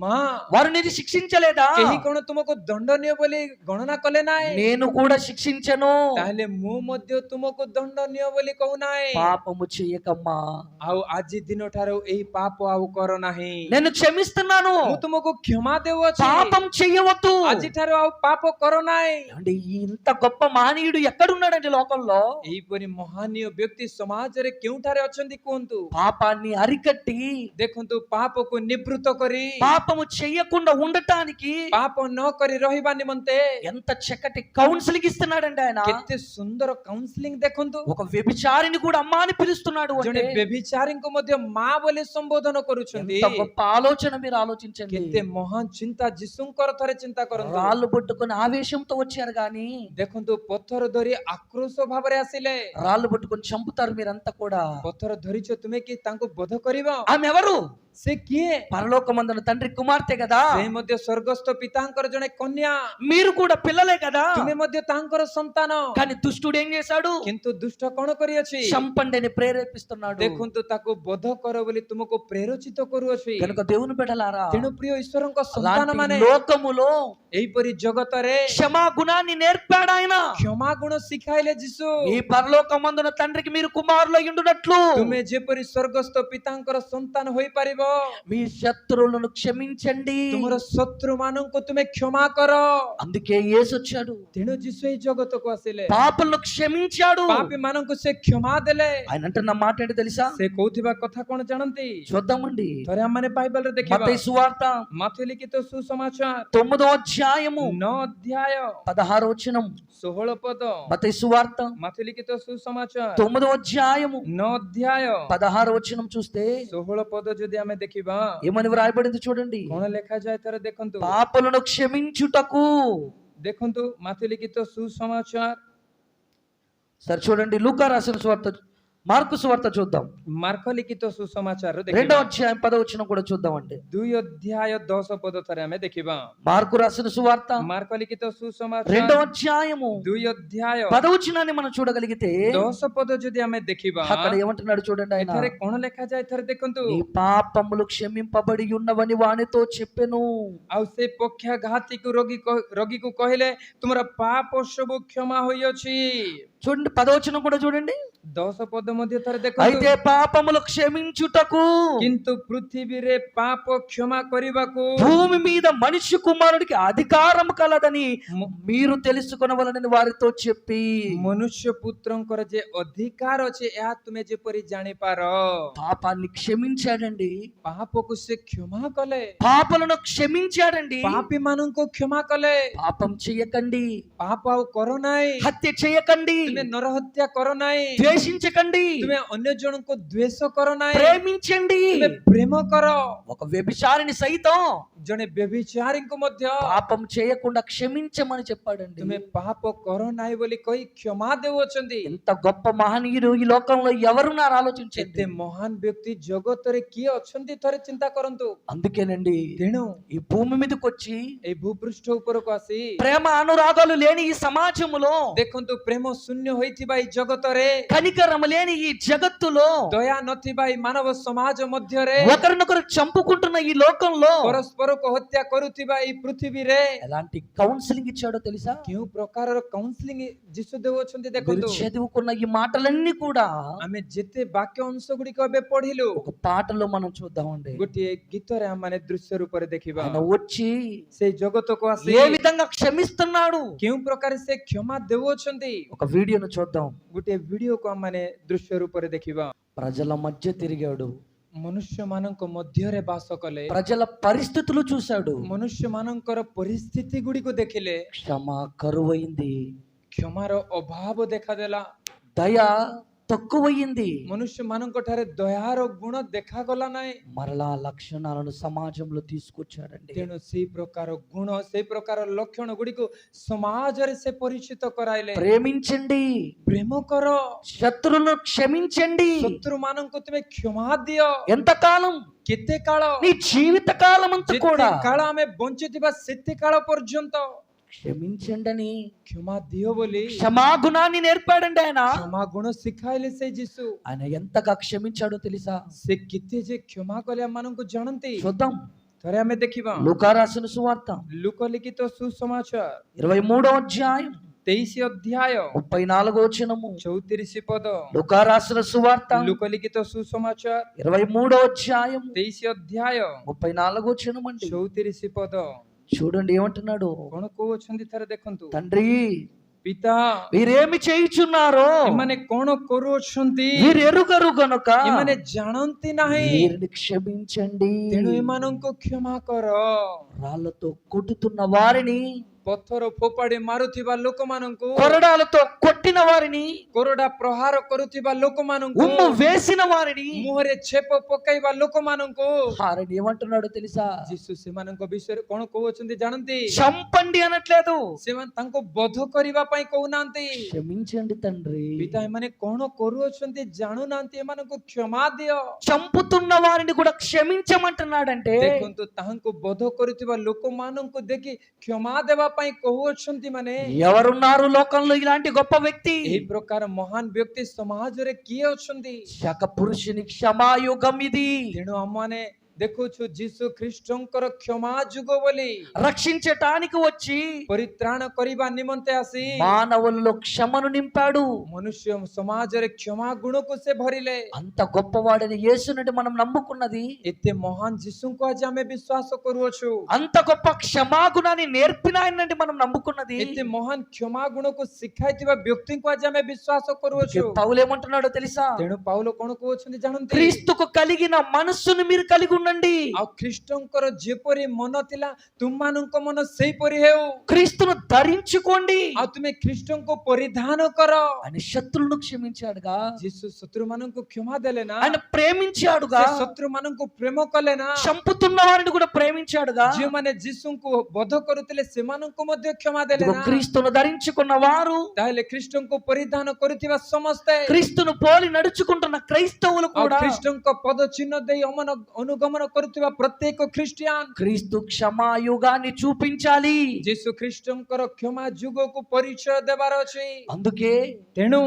ମା, వారు నిన్ను శిక్షించలేదా? କେହି କଣ ତୁମକୁ ଦଣ୍ଡନୀୟ ବୋଲି ଗଣନା କଲେ ନାହିଁ? నేను కూడా శిక్షించను. ତାହେଲେ ମୁଁ ମଧ୍ୟ ତୁମକୁ ଦଣ୍ଡନୀୟ ବୋଲି କହୁନାହିଁ। పాపము చెయ్యకమ్మా, ଆଉ ଆଜି ଦିନ ଠାରୁ ଏହି ପାପ ଆଉ କର ନାହିଁ। నేను క్షమిస్తున్నాను. ମୁଁ ତୁମକୁ କ୍ଷମା ଦେଉଅଛି। పాపం చెయ్యవద్దు. ଆଜି ଠାରୁ ଆଉ ପାପ କର ନାହିଁ। అంటే ఇంత గొప్ప మహనీయుడు ఎక్కడున్నాడండి లోకంలో? ଏହିପରି ମହାନୀୟ ବ୍ୟକ୍ତି ସମାଜରେ କେଉଁଠାରେ ଅଛନ୍ତି କୁହନ୍ତୁ? పాపాన్ని అరికట్టి ଦେଖନ୍ତୁ, ପାପକୁ ନିବୃତ୍ତ କରି పాపము చెయ్యకుండా ఉండటానికి ପାପ ନ କରି ରହିବା ନିମନ୍ତେ ఎంత చక్కటి కౌన్సిలింగ్ ఇస్తున్నాడండి ఆయన. କେତେ ସୁନ୍ଦର କାଉନ୍ସିଲିଂ ଦେଖନ୍ତୁ। ఒక వ్యభిచారిని కూడా అమ్మా అని పిలుస్తున్నాడు ଜଣେ అంటే ବ୍ୟଭିଚାରୀଙ୍କୁ ମଧ୍ୟ ମା ବୋଲି ସମ୍ବୋଧନ କରୁଛନ୍ତି। ఎంత గొప్ప ఆలోచన మీరు ఆలోచించండి. କେତେ ମହାନ ଚିନ୍ତା ଯୀଶୁଙ୍କର ଥରେ ଚିନ୍ତା କରନ୍ତୁ। రాళ్ళు పట్టుకొని ఆవేశంతో వచ్చారు గాని ଦେଖନ୍ତୁ, ପଥର ଧରି ଆକ୍ରୋଶ ଭାବରେ ଆସିଲେ। రాళ్ళు పట్టుకొని చంపుతారు మీరంతా కూడా. ପଥର ଧରିଛ ତୁମେ କି ତାଙ୍କୁ ବଧ କରିବ? ఆమె ఎవరు? ସେ କିଏ? పరలోకమందున తండ్రి కుమార్తె కదా, ସେ ମଧ୍ୟ ସ୍ୱର୍ଗସ୍ଥ ପିତାଙ୍କର ଜଣେ କନ୍ୟା, మీరు కూడా పిల్లలే కదా. ତୁମେ ମଧ୍ୟ ତାଙ୍କର ସନ୍ତାନ। కానీ దుష్టుడు ఏం చేశాడు? କିନ୍ତୁ ଦୁଷ୍ଟ କଣ କରିଅଛି? చంపండి అని ప్రేరేపిస్తున్నాడు. ଦେଖନ୍ତୁ ତାକୁ ବଧ କର ବୋଲି ତୁମକୁ ପ୍ରେରଚିତ କରୁଅଛି। కనుక దేవుని బిడ్డలారా, ତେଣୁ ପ୍ରିୟ ଈଶ୍ୱରଙ୍କ ସନ୍ତାନ అలాంటి ମାନେ లోకములో ଏହିପରି ଜଗତରେ క్షమా గుణాన్ని నేర్పాడు ఆయన. କ୍ଷମା ଗୁଣ ଶିଖାଇଲେ ଯୀଶୁ। ఈ పరలోకమందున తండ్రికి మీరు కుమారులు అయ్యుండునట్లు ତୁମେ ଯେପରି ସ୍ୱର୍ଗସ୍ଥ ପିତାଙ୍କର ସନ୍ତାନ ହୋଇପାରିବ, మీ శత్రువులను క్షమించండి. ତୁମର ଶତ୍ରୁ ମାନଙ୍କୁ ତୁମେ କ୍ଷମା କର। అందుకే యేసు వచ్చాడు, ତେଣୁ ଯୀଶୁ ଏଇ ଜଗତକୁ ଆସିଲେ, పాపులను క్షమించాడు. ପାପୀ ମାନଙ୍କୁ ସେ କ୍ଷମା ଦେଲେ। ఆయన అంటున్న మాట ఏంటి తెలుసా? ସେ କହୁଥିବା କଥା କଣ ଜାଣନ୍ତି? చూద్దామండి. ଥରେ ଆମମାନେ ବାଇବଲରେ ଦେଖିବା। మత్తయి సువార్త ମାଥ୍ୟୁ ଲିଖିତ ସୁସମାଚାର 9వ అధ్యాయము 9 ଅଧ୍ୟାୟ 16వ వచనం. 16 ପଦ। మత్తయి సువార్త ମାଥ୍ୟୁ ଲିଖିତ ସୁସମାଚାର 9వ అధ్యాయము 9 ଅଧ୍ୟାୟ 16వ వచనం చూస్తే 16 ପଦ ଯଦି ଆମେ ଦେଖିବା, ఏమని వ్రాయబడింది చూడండి. କଣ ଲେଖାଯାଏ ଥରେ ଦେଖନ୍ତୁ। పాపులను క్షమించుటకు. ଦେଖନ୍ତୁ ମାଥ୍ୟୁ ଲିଖିତ ସୁସମାଚାର, సరే చూడండి, లూకా రాసిన సువార్త, మార్కు సువార్త చూద్దాం. ମାର୍କ ଲିଖିତ ସୁସମାଚାର 2వ ଦେଖିବା। అధ్యాయం 10వ వచనం కూడా చూద్దామండి. 2 ଅଧ୍ୟାୟ 10 ପଦ ଥରେ ଆମେ ଦେଖିବା। మార్కు రాసిన సువార్త ମାର୍କ ଲିଖିତ 2వ ସୁସମାଚାର అధ్యాయము 2 ଅଧ୍ୟାୟ 10వ వచనాన్ని మనం చూడగలిగితే 10 ପଦ ଯଦି ଆମେ ଦେଖିବା, అక్కడ ఏమంటున్నాడు చూడండి. ఆయన ଏଠାରେ କଣ ଲେଖାଯାଏ ଥରେ ଦେଖନ୍ତୁ। నీ పాపములు క్షమింపబడి ఉన్నవని వానితో చెప్పెను. ଆଉ ସେ ପକ୍ଷାଘାତୀକୁ ରୋଗୀକୁ କହିଲେ, ତୁମର ପାପ ସବୁ କ୍ଷମା ହୋଇଅଛି। చూడండి 10వ వచనం కూడా చూడండి. 10 ପଦ ମଧ୍ୟ ଥରେ ଦେଖନ୍ତୁ। అయితే పాపములు క్షమించుటకు କିନ୍ତୁ ପୃଥିବୀରେ ପାପ କ୍ଷମା କରିବାକୁ భూమి మీద మనిషి కుమారుడికి అధికారం కలదని మీరు తెలుసుకొనవలనని వారితో చెప్పి, ମନୁଷ୍ୟ ପୁତ୍ରଙ୍କର ଯେ ଅଧିକାର ଅଛି ଏହା ତୁମେ ଯେପରି ଜାଣିପାର। పాపాన్ని క్షమించాడండి. ପାପକୁ ସେ କ୍ଷମା କଲେ, పాపలను క్షమించాడండి. ପାପୀ ମାନଙ୍କୁ କ୍ଷମା କଲେ। పాపం చేయకండి, ପାପ ଆଉ କର ନାହିଁ, హత్య చేయకండి, ତୁମେ ନରହତ୍ୟା କର ନାହିଁ, ద్వేషించకండి, ତୁମେ ଅନ୍ୟ ଜଣଙ୍କୁ ଦ୍ୱେଷ କର ନାହିଁ, ప్రేమించండి. ତୁମେ ପ୍ରେମ କର। ఒక వ్యభిచారిని సైతం ଜଣେ ବ୍ୟଭିଚାରୀଙ୍କୁ ମଧ୍ୟ పాపం చేయకుండా క్షమించమని చెప్పాడండి. ତୁମେ ପାପ କର ନାହିଁ ବୋଲି କହି କ୍ଷମା ଦେଉଅଛନ୍ତି। ఎంత గొప్ప మహనీయుడు ఈ లోకంలో ఎవరున్నారు ఆలోచించండి. ଏତେ ମହାନ ବ୍ୟକ୍ତି ଜଗତରେ କିଏ ଅଛନ୍ତି ଥରେ ଚିନ୍ତା କରନ୍ତୁ। అందుకేనండి ତେଣୁ ఈ భూమి మీదకి వచ్చి ଏଇ ଭୂପୃଷ୍ଠ ଉପରକୁ ଆସି ప్రేమ అనురాగాలు లేని ఈ సమాజములో, ଦେଖନ୍ତୁ ପ୍ରେମ ଶୂନ୍ୟ ହୋଇଥିବା ଏଇ ଜଗତରେ, కనికరం లేని ఈ జగత్తులో, ଦୟା ନଥିବା ଏଇ ମାନବ ସମାଜ ମଧ୍ୟରେ, ఒకరినొకరు చంపుకుంటున్న ఈ లోకంలో ପରସ୍ପରକୁ ହତ୍ୟା କରୁଥିବା ଏଇ ପୃଥିବୀରେ ఎలాంటి కౌన్సిలింగ్ ఇచ్చాడో తెలుసా? କେଉଁ ପ୍ରକାରର କାଉନ୍ସିଲିଂ ଯୀଶୁ ଦେଉଅଛନ୍ତି మీరు ଦେଖନ୍ତୁ। చదువుకున్న ఈ మాటలన్నీ కూడా ଆମେ ଯେତେ ବାକ୍ୟ ଅଂଶ ଗୁଡିକ ଏବେ ପଢିଲୁ, ఒక పాటలో మనం చూద్దామండి. ଗୋଟିଏ ଗୀତରେ ଆମମାନେ ଦୃଶ୍ୟ ରୂପରେ ଦେଖିବା। ఆయన వచ్చి ସେଇ ଜଗତକୁ ଆସି ఏ విధంగా క్షమిస్తున్నాడు କେଉଁ ପ୍ରକାର ସେ କ୍ଷମା ଦେଉଅଛନ୍ତି, ఒక వీడియోను చూద్దాం. ଗୋଟିଏ ଭିଡିଓକୁ ଆମମାନେ ଦୃଶ୍ୟ ରୂପରେ ଦେଖିବା। ప్రజల మధ్య తిరిగాడు, ମନୁଷ୍ୟ ମାନଙ୍କ ମଧ୍ୟରେ ବାସ କଲେ, ప్రజల పరిస్థితులు చూశాడు. ମନୁଷ୍ୟ ମାନଙ୍କର ପରିସ୍ଥିତି ଗୁଡିକୁ ଦେଖିଲେ, క్షమ కరువైంది, କ୍ଷମାର ଅଭାବ ଦେଖାଦେଲା, దయ తక్కువయింది. ମନୁଷ୍ୟ ମାନଙ୍କ ଠାରେ ଦୟାର ଗୁଣ ଦେଖାଗଲା ନାହିଁ। మరలా లక్షణాలను సమాజంలో తీసుకొచ్చాడండి. ତେଣୁ ସେଇ ପ୍ରକାର ଗୁଣ, ସେଇ ପ୍ରକାର ଲକ୍ଷଣ ଗୁଡିକୁ ସମାଜରେ ସେ ପରିଚିତ କରାଇଲେ। ప్రేమించండి, ପ୍ରେମ କର, శత్రువులను క్షమించండి. ଶତ୍ରୁ ମାନଙ୍କୁ ତୁମେ କ୍ଷମା ଦିଅ। ఎంతకాలం? କେତେ କାଳ? నీ జీవిత కాలం అంతా ଯେତେ కూడా କାଳ ଆମେ ବଞ୍ଚିଥିବା ସେତେ କାଳ ପର୍ଯ୍ୟନ୍ତ క్షమించండి అని କ୍ଷମା ଦିଅ ବୋଲି క్షమాగుణాన్ని నేర్పాడండి ఆయన. କ୍ଷମା ଗୁଣ ଶିଖାଇଲେ ସେ ଯୀଶୁ। ఆయన ఎంతగా క్షమించాడో తెలుసా? ସେ କେତେ ଯେ କ୍ଷମା କଲେ ଆମମାନଙ୍କୁ ଜାଣନ୍ତି। చూద్దాం. ଥରେ ଆମେ ଦେଖିବା। లూకా రాసిన సువార్త ଲୁକ ଲିଖିତ ସୁସମାଚାର 23వ అధ్యాయం 23 ଅଧ୍ୟାୟ 34వ వచనము. 34 ପଦ। లూకా రాసిన సువార్త ଲୁକ ଲିଖିତ ସୁସମାଚାର 23వ అధ్యాయం 23 ଅଧ୍ୟାୟ 34వ వచనం అండి. 34 ପଦ। చూడండి ఏమంటున్నాడు. କଣ କହୁଅଛନ୍ତି ଥରେ ଦେଖନ୍ତୁ। తండ్రి, ପିତା, వీరేమి చేయుచున్నారో ଏମାନେ କଣ କରୁଅଛନ୍ତି, వీరు ఎరుగరు గనుక ଏମାନେ ଜାଣନ୍ତି ନାହିଁ, వీరిని క్షమించండి. ତେଣୁ ଏମାନଙ୍କୁ କ୍ଷମା କର। రాళ్లతో కొట్టుతున్న వారిని ପଥର ଫୋପାଡ଼ି ମାରୁଥିବା ଲୋକମାନଙ୍କୁ, కొరడాలతో కొట్టిన వారిని, କୋରଡ଼ା ପ୍ରହାର କରୁଥିବା ଲୋକମାନଙ୍କୁ, ఉమ్ము వేసిన వారిని, ମୁହଁରେ ଛେପ ପକାଇବା ଲୋକମାନଙ୍କୁ ఆయన ఏమంటున్నాడు తెలుసా? ଯୀଶୁ ସେମାନଙ୍କ ବିଷୟରେ କଣ କହୁଛନ୍ତି ଜାଣନ୍ତି? చంపండి అనట్లేదు, ସେମାନେ ତାଙ୍କୁ ବଧ କରିବା ପାଇଁ କହୁନାହାନ୍ତି। క్షమించండి తండ్రి. ପିତା ଏମାନେ କଣ କରୁଅଛନ୍ତି ଜାଣୁନାହାନ୍ତି, ଏମାନଙ୍କୁ କ୍ଷମା ଦିଅ। చంపుతున్న వారిని కూడా క్షమించమంటున్నాడంటే ଦେଖନ୍ତୁ ତାହାଙ୍କୁ ବଧ କରୁଥିବା ଲୋକମାନଙ୍କୁ ଦେଖି କ୍ଷମା ଦେବା ପାଇଁ କହୁଅଛନ୍ତି। ମାନେ ఎవరున్నారు లోకంలో ఇలాంటి గొప్ప వ్యక్తి? ଏହି ପ୍ରକାର ମହାନ ବ୍ୟକ୍ତି ସମାଜରେ କିଏ ଅଛନ୍ତି? శక పురుషుని క్షమాయుగం ఇది. ତେଣୁ ଆମମାନେ ଦେଖୁଛୁ ଯୀଶୁ ଖ୍ରୀଷ୍ଟଙ୍କର କ୍ଷମା ଯୁଗ ବୋଲି। రక్షించటానికి వచ్చి ପରିତ୍ରାଣ କରିବା ନିମନ୍ତେ ଆସି మానవుల్లో క్షమను నింపాడు. ମନୁଷ୍ୟ ସମାଜରେ କ୍ଷମା ଗୁଣକୁ ସେ ଭରିଲେ। అంత గొప్పవాడని యేసుని మనం నమ్ముకున్నది, ଏତେ ମହାନ ଯୀଶୁଙ୍କୁ ଆଜି ଆମେ ବିଶ୍ୱାସ କରୁଅଛୁ। అంత గొప్ప క్షమాగుణాన్ని నేర్పిన ఆయనండి మనం నమ్ముకున్నది. ଏତେ ମହାନ କ୍ଷମା ଗୁଣକୁ ଶିଖାଇଥିବା ବ୍ୟକ୍ତିଙ୍କୁ ଆଜି ଆମେ ବିଶ୍ୱାସ କରୁଅଛୁ। పౌలు ఏమంటున్నాడో తెలుసా? ତେଣୁ ପାଉଲ କଣ କହୁଛନ୍ତି ଜାଣନ୍ତି? క్రీస్తుకు కలిగిన మనస్సును మీరు కలిగి ఉండండి. ଆଉ ଖ୍ରୀଷ୍ଟଙ୍କର ଯେପରି ମନ ଥିଲା ତୁମମାନଙ୍କ ମନ ସେହିପରି ହେଉ। క్రీస్తును ధరించుకోండి. ଆଉ ତୁମେ ଖ୍ରୀଷ୍ଟଙ୍କୁ ପରିଧାନ କର। ఆయన శత్రులను క్షమించాడుగా, ଯୀଶୁ ଶତ୍ରୁମାନଙ୍କୁ କ୍ଷମା ଦେଲେ ନା? ఆయన ప్రేమించాడుగా, ସେ ଶତ୍ରୁମାନଙ୍କୁ ପ୍ରେମ କଲେ ନା? చంపుతున్న వారిని కూడా ప్రేమించాడుగా. ଯେଉଁମାନେ ଯୀଶୁଙ୍କୁ ବଧ କରୁଥିଲେ ସେମାନଙ୍କୁ ମଧ୍ୟ କ୍ଷମା ଦେଲେ ఇదిగో ନା? క్రీస్తును ధరించుకున్న వారు, ତାହେଲେ ଖ୍ରୀଷ୍ଟଙ୍କୁ ପରିଧାନ କରୁଥିବା ସମସ୍ତେ, క్రీస్తును పోలి నడుచుకుంటున్న క్రైస్తవులు ଆଉ కూడా, ଖ୍ରୀଷ୍ଟଙ୍କ ପଦ ଚିହ୍ନ ଦେଇ ଅନୁଗମନ କରୁଥିବା ପ୍ରତ୍ୟେକ ଖ୍ରୀଷ୍ଟିଆନ క్రీస్తు క్షమాయుగాన్ని చూపించాలి. ଯୀଶୁ ଖ୍ରୀଷ୍ଟଙ୍କର କ୍ଷମା ଯୁଗକୁ ପରିଚୟ ଦେବାର ଅଛି। అందుకే ତେଣୁ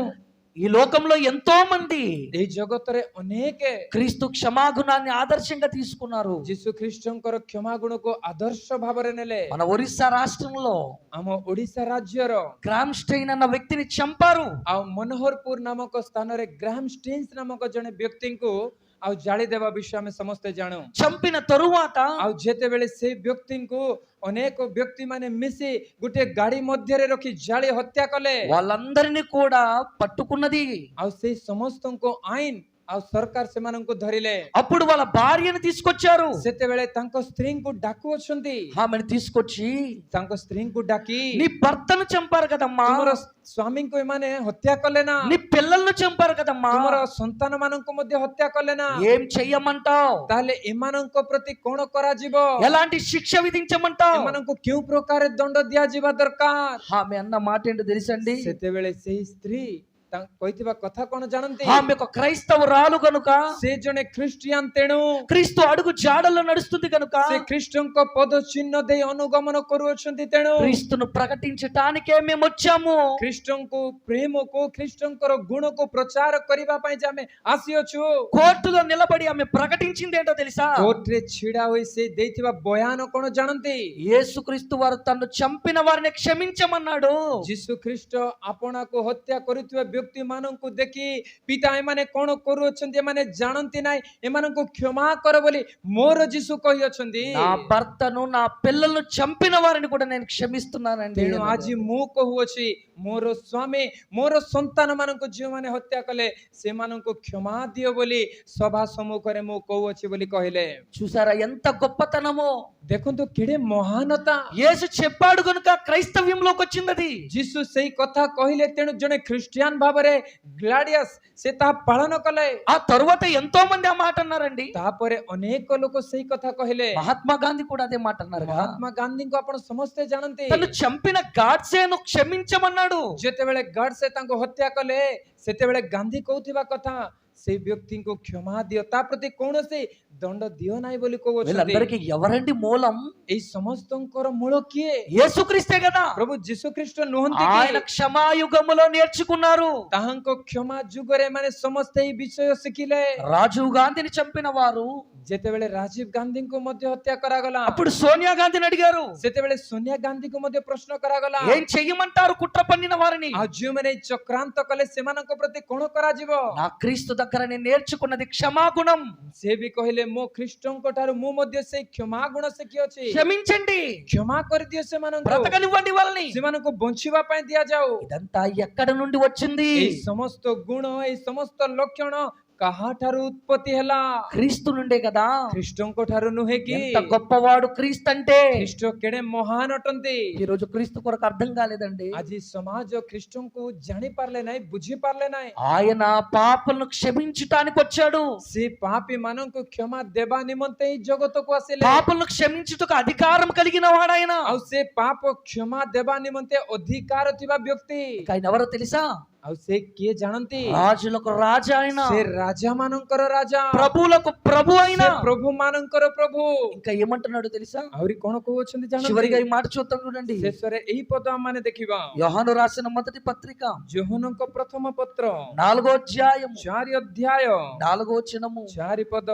ఈ లోకంలో ఎంతో మంది ଏହି ଜଗତରେ ଅନେକ క్రీస్తు క్షమాగుణాన్ని ఆదర్శంగా తీసుకున్నారు. ଯୀଶୁ ଖ୍ରୀଷ୍ଟଙ୍କର କ୍ଷମା ଗୁଣକୁ ଆଦର୍ଶ ଭାବରେ ନେଲେ। మన ఒరిస్సా రాష్ట్రంలో ଆମ ଓଡ଼ିଶା ରାଜ୍ୟର గ్రామ్ స్టెయిన్ అన్న వ్యక్తిని చంపారు. ଆଉ ମନୋହରପୁର ନାମକ ସ୍ଥାନରେ ଗ୍ରାହାମ ଷ୍ଟେନ୍ସ ନାମକ ଜଣେ ବ୍ୟକ୍ତିଙ୍କୁ ଆଉ ଜାଳି ଦେବା ବିଷୟ ଆମେ ସମସ୍ତେ ଜାଣୁ। చంపిన తరువాత ଆଉ ଯେତେବେଳେ ସେ ବ୍ୟକ୍ତିଙ୍କୁ ଅନେକ ବ୍ୟକ୍ତି ମାନେ ମିଶି ଗୋଟେ ଗାଡି ମଧ୍ୟରେ ରଖି ଜାଳି ହତ୍ୟା କଲେ, వాళ్ళందరినీ కూడా పట్టుకున్నది. ଆଉ ସେଇ ସମସ୍ତଙ୍କୁ ଆଇନ ଆଉ ସରକାର ସେମାନଙ୍କୁ ଧରିଲେ। అప్పుడు వాళ్ళ భార్యను తీసుకొచ్చారు. ସେତେବେଳେ ତାଙ୍କ ସ୍ତ୍ରୀଙ୍କୁ ଡାକୁଅଛନ୍ତି। ఆమెను తీసుకొచ్చి, ତାଙ୍କ ସ୍ତ୍ରୀଙ୍କୁ ଡାକି నీ భర్తను చంపారు కదమ్మా, ତୁମର ସ୍ୱାମୀଙ୍କୁ ଏମାନେ ହତ୍ୟା କଲେ ନା? నీ పిల్లలను చంపారు కదమ్మా, ତୁମର ସନ୍ତାନ ମାନଙ୍କୁ ମଧ୍ୟ ହତ୍ୟା କଲେ ନା? ఏం చెయ్యమంటావు? ତାହେଲେ ଏମାନଙ୍କ ପ୍ରତି କଣ କରାଯିବ? ఎలాంటి శిక్ష విధించమంటావు? ଏମାନଙ୍କୁ କେଉଁ ପ୍ରକାର ଦଣ୍ଡ ଦିଆଯିବା ଦରକାର? ఆమె అన్న మాట ఏంటో తెలుసండి? ସେତେବେଳେ ସେହି ସ୍ତ୍ରୀ କହିଥିବା କଥା କଣ ଜାଣନ୍ତି? ఆమె ఒక క్రైస్తవురాలు కనుక, ସେ ଜଣେ ଖ୍ରୀଷ୍ଟିଆନ, ତେଣୁ క్రీస్తు అడుగు జాడల్లో నడుస్తుంది కనుక, ସେ ଖ୍ରୀଷ୍ଟଙ୍କ ପଦ ଚିହ୍ନ ଦେଇ ଅନୁଗମନ କରୁଅଛନ୍ତି। ତେଣୁ క్రీస్తును ప్రకటించటానికే మేము వచ్చాము. ଖ୍ରୀଷ୍ଟଙ୍କୁ ପ୍ରେମକୁ, ଖ୍ରୀଷ୍ଟଙ୍କର గుణକୁ ପ୍ରଚାର କରିବା ପାଇଁ ଯେ ଆମେ ଆସିଅଛୁ। కోర్టులో నిలబడి ఆమె ప్రకటించింది ఏంటో తెలుసా? କୋର୍ଟରେ ଛିଡା ହୋଇ ସେ ଦେଇଥିବା ବୟାନ କଣ ଜାଣନ୍ତି? యేసుక్రీస్తు వారు తన్ను చంపిన వారిని క్షమించమన్నాడు. ଯୀଶୁ ଖ୍ରୀଷ୍ଟ ଆପଣାକୁ ହତ୍ୟା କରୁଥିବା ବ୍ୟକ୍ତି ମାନଙ୍କୁ ଦେଖି, ପିତା ଏମାନେ କଣ କରୁଅଛନ୍ତି ଏମାନେ ଜାଣନ୍ତି ନାହିଁ, ଏମାନଙ୍କୁ କ୍ଷମା କର ବୋଲି ମୋର ଯୀଶୁ କହିଅଛନ୍ତି। నా భర్తను, నా పిల్లలను చంపిన వారిని కూడా నేను క్షమిస్తున్నానండి. ତେଣୁ ଆଜି ମୁଁ କହୁଅଛି, ମୋର ସ୍ୱାମୀ, ମୋର ସନ୍ତାନ ମାନଙ୍କୁ ଯେଉଁମାନେ ହତ୍ୟା କଲେ ସେମାନଙ୍କୁ କ୍ଷମା ଦିଅ ବୋଲି ସଭା ସମ୍ମୁଖରେ ମୁଁ କହୁଅଛି ବୋଲି କହିଲେ। చూసారా ఎంత గొప్పతనమో? ଦେଖନ୍ତୁ କେଡ଼େ ମହାନତା! యేసు చెప్పాడు కనుక క్రైస్తవ్యంలోకి వచ్చింది అది. ଯୀଶୁ ସେଇ କଥା କହିଲେ, ତେଣୁ ଜଣେ ଖ୍ରୀଷ୍ଟିଆନ ଭାବରେ ଗ୍ଲାଡିୟସ୍ ସେ ତାହା ପାଳନ କଲେ। ఆ తరువాత ఎంతో మంది ఆ మాట అన్నారండి. ତାପରେ ଅନେକ ଲୋକ ସେଇ କଥା କହିଲେ। మహాత్మా గాంధీ కూడా అదే మాట అన్నారు. ମହାତ୍ମା ଗାନ୍ଧୀଙ୍କୁ ଆପଣ ସମସ୍ତେ ଜାଣନ୍ତି। తను చంపిన గాడ్సేను క్షమించమన్నాడు. ଯେତେବେଳେ ଗଡସେ ତାଙ୍କୁ ହତ୍ୟା କଲେ ସେତେବେଳେ ଗାନ୍ଧୀ କହୁଥିବା କଥା, ସେଇ ବ୍ୟକ୍ତିଙ୍କୁ କ୍ଷମା ଦିଅ, ତା ପ୍ରତି କୌଣସି ଦଣ୍ଡ ଦିଅ ନାହିଁ ବୋଲି କହୁଛନ୍ତି। వీళ్ళందరికీ ఎవరండి మూలం? ଏଇ ସମସ୍ତଙ୍କର ମୂଳ କିଏ? యేసుక్రీస్తే కదా. ପ୍ରଭୁ ଯୀଶୁ ଖ୍ରୀଷ୍ଟ ନୁହନ୍ତି ఆయన କି? క్షమాయుగములో నేర్చుకున్నారు. ତାହାଙ୍କ କ୍ଷମା ଯୁଗରେ ମାନେ ସମସ୍ତେ ଏଇ ବିଷୟ ଶିଖିଲେ। రాజీవ్ గాంధీని చంపిన వారు ଯେତେବେଳେ ରାଜୀବ ଗାନ୍ଧୀଙ୍କୁ ମଧ୍ୟ ହତ୍ୟା କରାଗଲା, అప్పుడు సోనియా గాంధీని అడిగారు, ସେତେବେଳେ ସୋନିଆ ଗାନ୍ଧୀଙ୍କୁ ମଧ୍ୟ ପ୍ରଶ୍ନ କରାଗଲା, ఏం చెయ్యమంటారు కుట్ర పన్నిన వారిని? ଆଉ ଯେଉଁମାନେ ଏଇ ଚକ୍ରାନ୍ତ କଲେ ସେମାନଙ୍କ ପ୍ରତି କଣ କରାଯିବ? నా క్రీస్తు దగ్గర నేను నేర్చుకున్నది క్షమాగుణం. ସେ ବି କହିଲେ, ମୋ ଖ୍ରୀଷ୍ଟଙ୍କ ଠାରୁ ମୁଁ ମଧ୍ୟ ସେଇ କ୍ଷମା ଗୁଣ ଶିଖିଅଛି। క్షమించండి, କ୍ଷମା କରିଦିଅ ସେମାନଙ୍କୁ, బ్రతకనివ్వండి వాళ్ళని. ସେମାନଙ୍କୁ ବଞ୍ଚିବା ପାଇଁ ଦିଆଯାଉ। ఇదంతా ఎక్కడ నుండి వచ్చింది? ଏଇ ସମସ୍ତ ଗୁଣ, ଏଇ ସମସ୍ତ ଲକ୍ଷଣ କାହାଠାରୁ ଉତ୍ପତ୍ତି ହେଲା? క్రీస్తు నుండే కదా. ଖ୍ରୀଷ୍ଟଙ୍କ ଠାରୁ ନୁହେଁ କି? ఎంత గొప్పవాడు క్రీస్తు అంటే. ଖ୍ରୀଷ୍ଟ କେଡ଼େ ମହାନ ଅଟନ୍ତି। ఈ రోజు క్రీస్తు కొరకు అర్థం కాలేదండి. ଆଜି ସମାଜ ଖ୍ରୀଷ୍ଟଙ୍କୁ ଜାଣି ପାରିଲେ ନାହିଁ, ବୁଝି ପାରିଲେ ନାହିଁ। ఆయన పాపలను క్షమించటానికి వచ్చాడు. ସେ ପାପୀ ମାନଙ୍କୁ କ୍ଷମା ଦେବା ନିମନ୍ତେ ହିଁ ଜଗତକୁ ଆସିଲେ। పాపలను క్షమించుటకు అధికారం కలిగిన వాడు ఆయన. ଆଉ ସେ ପାପ କ୍ଷମା ଦେବା ନିମନ୍ତେ ଅଧିକାର ଥିବା ବ୍ୟକ୍ତି। ఆయన ఎవరో తెలుసా? ଆଉ ସେ କିଏ ଜାଣନ୍ତି? రాజులకు రాజా ఆయన. ସେ ରାଜା ମାନଙ୍କର ରାଜା, ప్రభువులకు ప్రభు ఆయన. ସେ ପ୍ରଭୁ ମାନଙ୍କର ପ୍ରଭୁ। ఇంకా ఏమంటున్నాడు తెలుసా? ଆହୁରି କଣ କହୁଛନ୍ତି చివరిగా ଜାଣନ୍ତି? ఈ మాట చూద్దాం చూడండి. ଶେଷରେ ଏହି ପଦ ଆମେ ଦେଖିବା। యోహాను రాసిన మొదటి పత్రిక ଯୋହନଙ୍କ ପ୍ରଥମ ପତ୍ର 4వ అధ్యాయం 4 ଅଧ୍ୟାୟ 4వ వచనము. 4 ପଦ।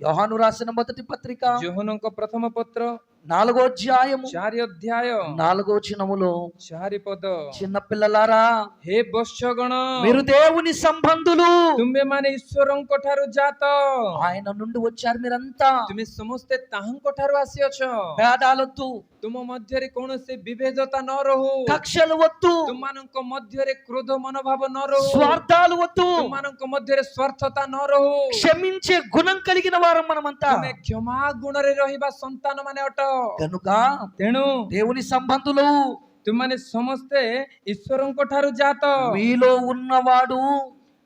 యోహాను రాసిన మొదటి పత్రిక ଯୋହନଙ୍କ ପ୍ରଥମ ପତ୍ର 4వ అధ్యాయము 4 ଅଧ୍ୟାୟ 4వ వచనములో, 4 ପଦ। చిన్న పిల్లలారా ହେ ବତ୍ସଗଣ, మీరు దేవుని సంబంధులు. ତୁମେମାନେ ଈଶ୍ୱରଙ୍କ ଠାରୁ ଜାତ, ఆయన నుండి వచ్చారు మీరంతా. ତୁମେ ସମସ୍ତେ ତାହାଙ୍କ ଠାରୁ ଆସିଅଛ। భేదాలొద్దు, ତୁମ ମଧ୍ୟରେ କୌଣସି ବିଭେଦତା ନ ରହୁ, కక్షలు వద్దు, ତୁମମାନଙ୍କ ମଧ୍ୟରେ କ୍ରୋଧ ମନୋଭାବ ନ ରହୁ, స్వార్థాలు వద్దు, ତୁମମାନଙ୍କ ମଧ୍ୟରେ ସ୍ୱାର୍ଥତା ନ ରହୁ। క్షమించే గుణం కలిగిన వారం మనమంతా. ତୁମେ କ୍ଷମା ଗୁଣରେ ରହିବା ସନ୍ତାନ ମାନେ ଅଟ। కనుక ତେଣୁ దేవుని సంబంధులు, ତୁମମାନେ ସମସ୍ତେ ଈଶ୍ୱରଙ୍କ ଠାରୁ ଜାତ। మీలో ఉన్నవాడు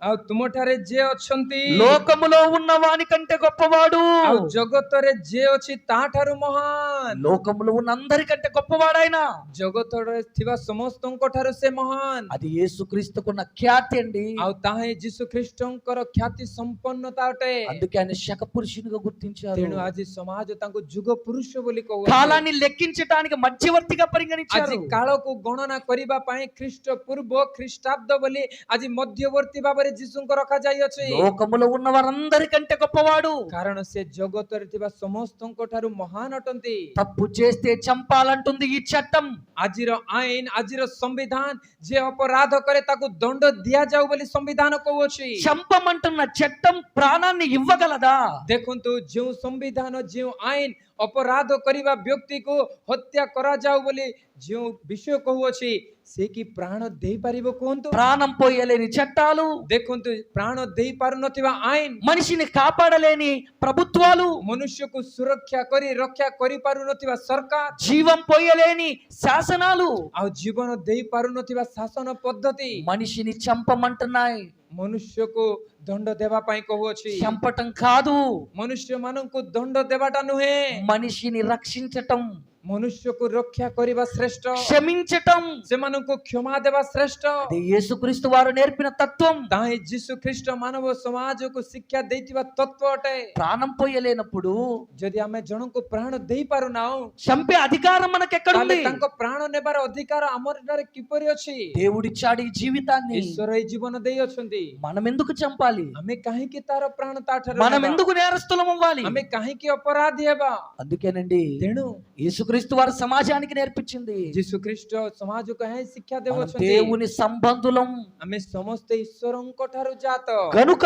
ଆଉ ତୁମଠାରେ ଯିଏ ଅଛନ୍ତି లోకములో ఉన్న వాని కంటే గొప్పవాడు. ଆଉ ଜଗତରେ ଯିଏ ଅଛି ତାଠାରୁ ମହାନ। లోకములో ఉన్న అందరికంటే గొప్పవాడు ఆయన. ଜଗତରେ ଥିବା ସମସ୍ତଙ୍କ ଠାରୁ ସେ ମହାନ। అది యేసుక్రీస్తుకున్న ఖ్యాతి అండి. ଆଉ ତାହା ହିଁ ଯୀଶୁ ଖ୍ରୀଷ୍ଟଙ୍କର ଖ୍ୟାତି ସମ୍ପନ୍ନତା ଅଟେ। అందుకే ఆయన శక పురుషునిగా గుర్తించారు. ତେଣୁ ଆଜି ସମାଜ ତାଙ୍କୁ ଯୁଗ ପୁରୁଷ ବୋଲି କହୁଛି। కాలాన్ని లెక్కించడానికి మధ్యవర్తిగా ଆଜି పరిగణించారు. କାଳକୁ ଗଣନା କରିବା ପାଇଁ ଖ୍ରୀଷ୍ଟ ପୂର୍ବ ଖ୍ରୀଷ୍ଟାବ୍ଦ ବୋଲି ଆଜି ମଧ୍ୟବର୍ତ୍ତୀ ଭାବରେ ଯୀଶୁଙ୍କ ରଖାଯାଇଅଛି। లోకములో ఉన్న వారందరికంటే గొప్పవాడు. କାରଣ ସେ ଜଗତରେ ଥିବା ସମସ୍ତଙ୍କ ଠାରୁ ମହାନ ଅଟନ୍ତି। తప్పు చేస్తే చంపాలంటుంది ఈ చట్టం. ଆଜିର ଆଇନ, ଆଜିର ସମ୍ବିଧାନ, ଯେ ଅପରାଧ କରେ ତାକୁ ଦଣ୍ଡ ଦିଆଯାଉ ବୋଲି ସମ୍ବିଧାନ କହୁଅଛି। చంపమంటున్న చట్టం ప్రాణాన్ని ఇవ్వగలదా? ଦେଖନ୍ତୁ, ଯେଉଁ ସମ୍ବିଧାନ, ଯେଉଁ ଆଇନ ଅପରାଧ କରିବା ବ୍ୟକ୍ତିକୁ ହତ୍ୟା କରାଯାଉ ବୋଲି ଯେଉଁ ବିଷୟ କହୁଅଛି, ସେ କି ପ୍ରାଣ ଦେଇପାରିବ କୁହନ୍ତୁ? ప్రాణం పోయలేని చట్టాలు, ଦେଖନ୍ତୁ, ପ୍ରାଣ ଦେଇ ପାରୁନଥିବା ଆଇନ, మనిషిని కాపాడలేని ప్రభుత్వాలు, ମନୁଷ୍ୟକୁ ସୁରକ୍ଷା କରି ରକ୍ଷା କରିପାରୁନଥିବା ସରକାର, జీవం పోయలేని శాసనాలు ଆଉ ଜୀବନ ଦେଇ ପାରୁନଥିବା ଶାସନ పద్ధతి మనిషిని చంపమంటున్నాయి. ମନୁଷ୍ୟକୁ ଦଣ୍ଡ ଦେବା ପାଇଁ କହୁଅଛି। చంపటం కాదు, ମନୁଷ୍ୟ ମାନଙ୍କୁ ଦଣ୍ଡ ଦେବାଟା ନୁହେଁ, మనిషిని రక్షించటం, ମନୁଷ୍ୟକୁ ରକ୍ଷା କରିବା ଶ୍ରେଷ୍ଠ, క్షమించటం. ସେମାନଙ୍କୁ କ୍ଷମା ଦେବା ଶ୍ରେଷ୍ଠ। అది యేసుక్రీస్తు వారు నేర్పిన తత్వం. ତାହା ହିଁ ଯୀଶୁ ଖ୍ରୀଷ୍ଟ ମାନବ ସମାଜକୁ ଶିକ୍ଷା ଦେଇଥିବା ତତ୍ତ୍ୱ ଅଟେ। ప్రాణం పోయలేనప్పుడు ଯଦି ଆମେ ଜଣଙ୍କୁ ପ୍ରାଣ ଦେଇ ପାରୁନାହୁଁ, చంపే అధికారం ତାହେଲେ మనకెక్కడుంది? ତାଙ୍କ ପ୍ରାଣ ନେବାର ଅଧିକାର ଆମର ଠାରେ କିପରି ଅଛି? దేవుడిచ్చాడు ఈ జీవితాన్ని, ଈଶ୍ୱର ଏହି ଜୀବନ ଦେଇଅଛନ୍ତି। మనం ఎందుకు చంపాలి? ଆମେ କାହିଁକି ତାର ପ୍ରାଣ ତାଠାରୁ మనం ନେବା? ఎందుకు నేరస్తులం అవ్వాలి? ଆମେ କାହିଁକି ଅପରାଧୀ ହେବା? అందుకేనండి ତେଣୁ యేసుక్రీస్తు వారు సమాజానికి నేర్పించింది, ଯୀଶୁ ଖ୍ରୀଷ୍ଟ ସମାଜକୁ ଏହା ହିଁ ଶିକ୍ଷା మనం ଦେଉଅଛନ୍ତି। దేవుని సంబంధులం ଆମେ ସମସ୍ତେ ଈଶ୍ୱରଙ୍କ ଠାରୁ ଜାତ, గనుక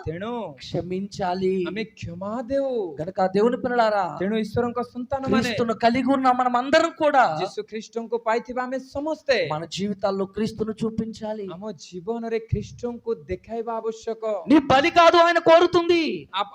ତେଣୁ క్షమించాలి. ଆମେ କ୍ଷମା ଦେଉ। గనుక దేవుని పిల్లలారా, ତେଣୁ ଈଶ୍ୱରଙ୍କ ସନ୍ତାନ ମାନେ క్రీస్తును కలిగి ఉన్న మనం అందరం కూడా ଯୀଶୁ ଖ୍ରୀଷ୍ଟଙ୍କୁ ପାଇଥିବା ଆମେ ସମସ୍ତେ మన జీవితాల్లో క్రీస్తును చూపించాలి. ଆମ ଜୀବନରେ ଖ୍ରୀଷ୍ଟଙ୍କୁ ଦେଖାଇବା ଆବଶ୍ୟକ। నీ బలి కాదు ఆయన కోరుతుంది,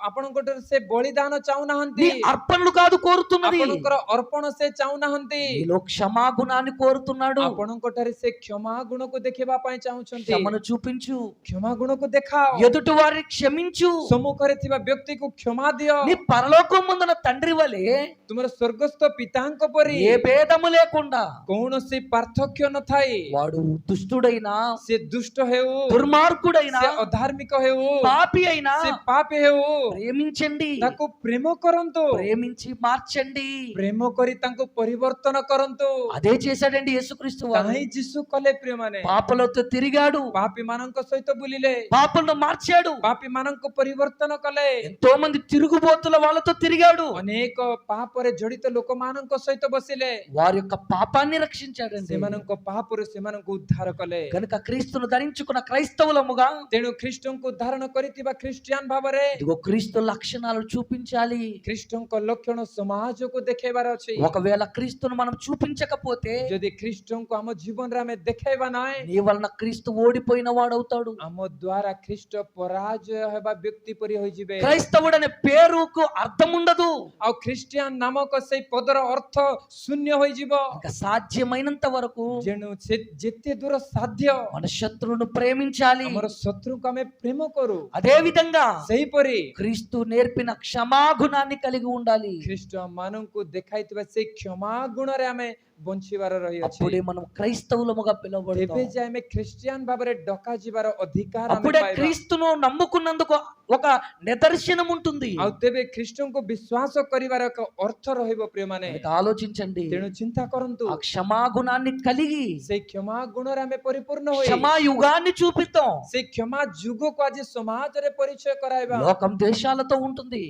ଆପଣଙ୍କ ଠାରୁ ସେ ବଳିଦାନ ଚାହୁଁନାହାନ୍ତି, నీ అర్పణలు కాదు కోరుతున్నది, ଆପଣଙ୍କର ଅର୍ପଣ ସେ ଚାହୁଁନାହାନ୍ତି, నీలో క్షమాగుణాన్ని కోరుతున్నాడు. ଆପଣଙ୍କ ଠାରେ ସେ କ୍ଷମା ଗୁଣକୁ ଦେଖିବା ପାଇଁ ଚାହୁଁଛନ୍ତି। క్షమను చూపించు, କ୍ଷମା గుణକୁ ଦେଖାଅ, ఎదుటి వారిని క్షమించు. ସମ୍ମୁଖରେ ଥିବା ବ୍ୟକ୍ତିକୁ କ୍ଷମା ଦିଅ। నీ పరలోకం ముందున తండ్రి వలె ତୁମର ସ୍ୱର୍ଗସ୍ଥ ପିତାଙ୍କ ପରି ఏ భేదము లేకుండా, କୌଣସି ପାର୍ଥକ୍ୟ ନଥାଇ, వాడు దుష్టుడైనా, ସେ ଦୁଷ୍ଟ ହେଉ, దుర్మార్గుడైనా, ସେ ଅଧାର୍ମିକ ହେଉ, పాపి అయినా ସେ ପାପୀ ହେଉ, ప్రేమించండి, ତାକୁ ప్రేమ କରନ୍ତୁ, ప్రేమించి మార్చండి. ପ୍ରେମ କରି ତାଙ୍କୁ ପରିବର୍ତ୍ତନ କରନ୍ତୁ। అదే చేశాడండి యేసుక్రీస్తు వారు. ତାହା ହିଁ ଯୀଶୁ କଲେ। ପ୍ରିୟମାନେ, పాపలతో తిరిగాడు, ପାପୀ ମାନଙ୍କ ସହିତ ବୁଲିଲେ, పాపలను మార్చాడు. ପାପୀ ମାନଙ୍କୁ ପରିବର୍ତ୍ତନ କଲେ, ఎంతో మంది తిరుగుబోతుల వాళ్ళతో తిరిగాడు, ଅନେକ ପାପରେ ଜଡିତ ଲୋକମାନଙ୍କ ସହିତ ବସିଲେ, వారి యొక్క పాపాన్ని రక్షించాడండి. ସେମାନଙ୍କ ପାପରୁ ସେମାନଙ୍କୁ ଉଦ୍ଧାର କଲେ। కనుక క్రీస్తును ధరించుకున్న క్రైస్తవులముగా ତେଣୁ ଖ୍ରୀଷ୍ଟଙ୍କୁ ଧାରଣ କରିଥିବା ଖ୍ରୀଷ୍ଟିଆନ ଭାବରେ ఇదిగో క్రీస్తు లక్షణాలు చూపించాలి. ଖ୍ରୀଷ୍ଟଙ୍କ ଲକ୍ଷଣ ସମାଜକୁ ଦେଖେଇବାର ଅଛି। ఒక ఒకవేళ క్రీస్తును మనం చూపించకపోతే ଯଦି ଖ୍ରୀଷ୍ଟଙ୍କୁ ଆମ ଜୀବନରେ ଆମେ ଦେଖେଇବା ନାହିଁ, నీ వలన క్రీస్తు ఓడిపోయిన వాడవుతాడు. ଆମ ଦ୍ୱାରା ଖ୍ରୀଷ୍ଟ ପରାଜୟ ହେବା ବ୍ୟକ୍ତି ପରି ହୋଇଯିବେ। క్రైస్తవుడు అనే పేరుకు అర్థం ఉండదు. ଆଉ ଖ୍ରୀଷ୍ଟିଆନ ନାମକ ସେଇ ପଦର ଅର୍ଥ ଶୂନ୍ୟ ହୋଇଯିବ। ఇంకా సాధ్యమైనంత వరకు ଯେଣୁ ସେ ଯେତେ ଦୂର ସାଧ୍ୟ మన శత్రువును ప్రేమించాలి. ଆମର ଶତ୍ରୁଙ୍କୁ ଆମେ ପ୍ରେମ କରୁ, అదే విధంగా ସେହିପରି క్రీస్తు నేర్పిన క్షమాగుణాన్ని కలిగి ఉండాలి. ଖ୍ରୀଷ୍ଟ ମାନଙ୍କୁ ଦେଖାଇଥିବା ସେଇ କ୍ଷମା ଗୁଣରେ ଆମେ ବଞ୍ଚିବାର ରହିଅଛି। అప్పుడే మనం క్రైస్తవులముగా ତେବେ పిలువబడతాం. ଯେ ଆମେ ଖ୍ରୀଷ୍ଟିଆନ ଭାବରେ ଡକାଯିବାର ଅଧିକାର ଆମେ అప్పుడే ପାଇବା। క్రీస్తును నమ్ముకున్నందుకు ఒక నిదర్శనం ఉంటుంది. ଆଉ ତେବେ ଖ୍ରୀଷ୍ଟଙ୍କୁ ବିଶ୍ୱାସ କରିବାର ଏକ ଅର୍ଥ ରହିବ ପ୍ରିୟମାନେ। కనుక ఆలోచించండి. ତେଣୁ ଚିନ୍ତା କରନ୍ତୁ, ఆ క్షమాగుణాన్ని కలిగి ସେଇ କ୍ଷମା ଗୁଣରେ ଆମେ ପରିପୂର୍ଣ୍ଣ ହୋଇ క్షమా యుగాన్ని చూపిద్దాం. ସେଇ କ୍ଷମା ଯୁଗକୁ ଆଜି ସମାଜରେ ପରିଚୟ କରାଇବା। లోకం ద్వేషాలతో ఉంటుంది,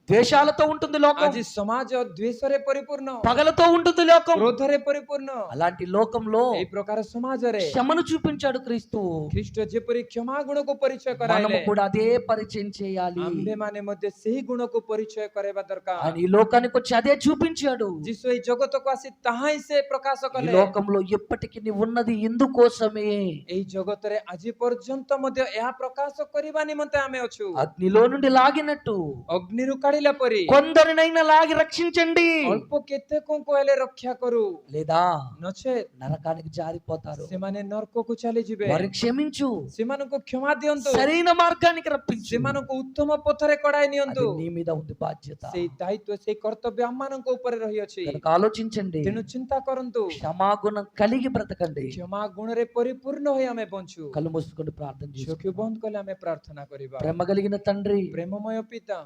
ద్వేషాలతో ఉంటుంది లోకం. ଆଜି ସମାଜ ଦ୍ୱେଷରେ ପରିପୂର୍ଣ୍ଣ, పగలతో ఉంటుంది లోకం. କ୍ରୋଧରେ ପରିପୂର୍ଣ୍ଣ। అలాంటి లోకంలో ଏହି ପ୍ରକାର ସମାଜରେ క్షమను చూపించాడు క్రీస్తు. ଖ୍ରୀଷ୍ଟ ଯେପରି କ୍ଷମା ଗୁଣକୁ ପରିଚୟ మనము କରାଇଲେ, కూడా అదే పరిచయం చేయాలి. ଆମ୍ଭେମାନେ ମଧ୍ୟ ସେହି ଗୁଣକୁ ପରିଚୟ କରାଇବା ଦରକାର। ఆయన ఈ లోకానికి వచ్చి అదే చూపించాడు. ଯୀଶୁ ଏହି ଜଗତକୁ ଆସି ତାହା ହିଁ ସେ ପ୍ରକାଶ ఈ କଲେ। లోకంలో ఎప్పటికీ ఉన్నది ఇందుకోసమే. ଏହି ଜଗତରେ ଆଜି ପର୍ଯ୍ୟନ୍ତ ମଧ୍ୟ ଏହା ପ୍ରକାଶ କରିବା ନିମନ୍ତେ ଆମେ ଅଛୁ। అగ్నిలో నుండి లాగినట్టు ଅଗ୍ନିରୁ କାଢିଲା ପରି కొందరినైనా లాగి రక్షించండి, ଅଳ୍ପ କେତେକଙ୍କୁ ହେଲେ ରକ୍ଷା କରୁ, లేదా ନଚେତ୍ నరకానికి జారిపోతారు. ସେମାନେ ନରକକୁ ଚାଲିଯିବେ। వారిని క్షమించు, ସେମାନଙ୍କୁ କ୍ଷମା ଦିଅନ୍ତୁ, సరైన మార్గానికి రప్పించు. ସେମାନଙ୍କୁ ଉତ୍ତମ ପଥରେ କଢାଇ అది ନିଅନ୍ତୁ। నీ మీద ఉంది బాధ్యత. ସେଇ ଦାୟିତ୍ୱ, ସେଇ କର୍ତ୍ତବ୍ୟ ଆମମାନଙ୍କ ଉପରେ ରହିଅଛି। కనుక ఆలోచించండి. ତେଣୁ ଚିନ୍ତା କରନ୍ତୁ, క్షమాగుణం కలిగి బ్రతకండి. କ୍ଷମା ଗୁଣରେ ପରିପୂର୍ଣ୍ଣ ହୋଇ ଆମେ ବଞ୍ଚୁ। కళ్ళు మూసుకొని ప్రార్థన ଚକ୍ଷୁ చేసుకుందాం. ବନ୍ଦ କଲେ ଆମେ ପ୍ରାର୍ଥନା କରିବା। ప్రేమ కలిగిన తండ్రి, ପ୍ରେମମୟ ପିତା,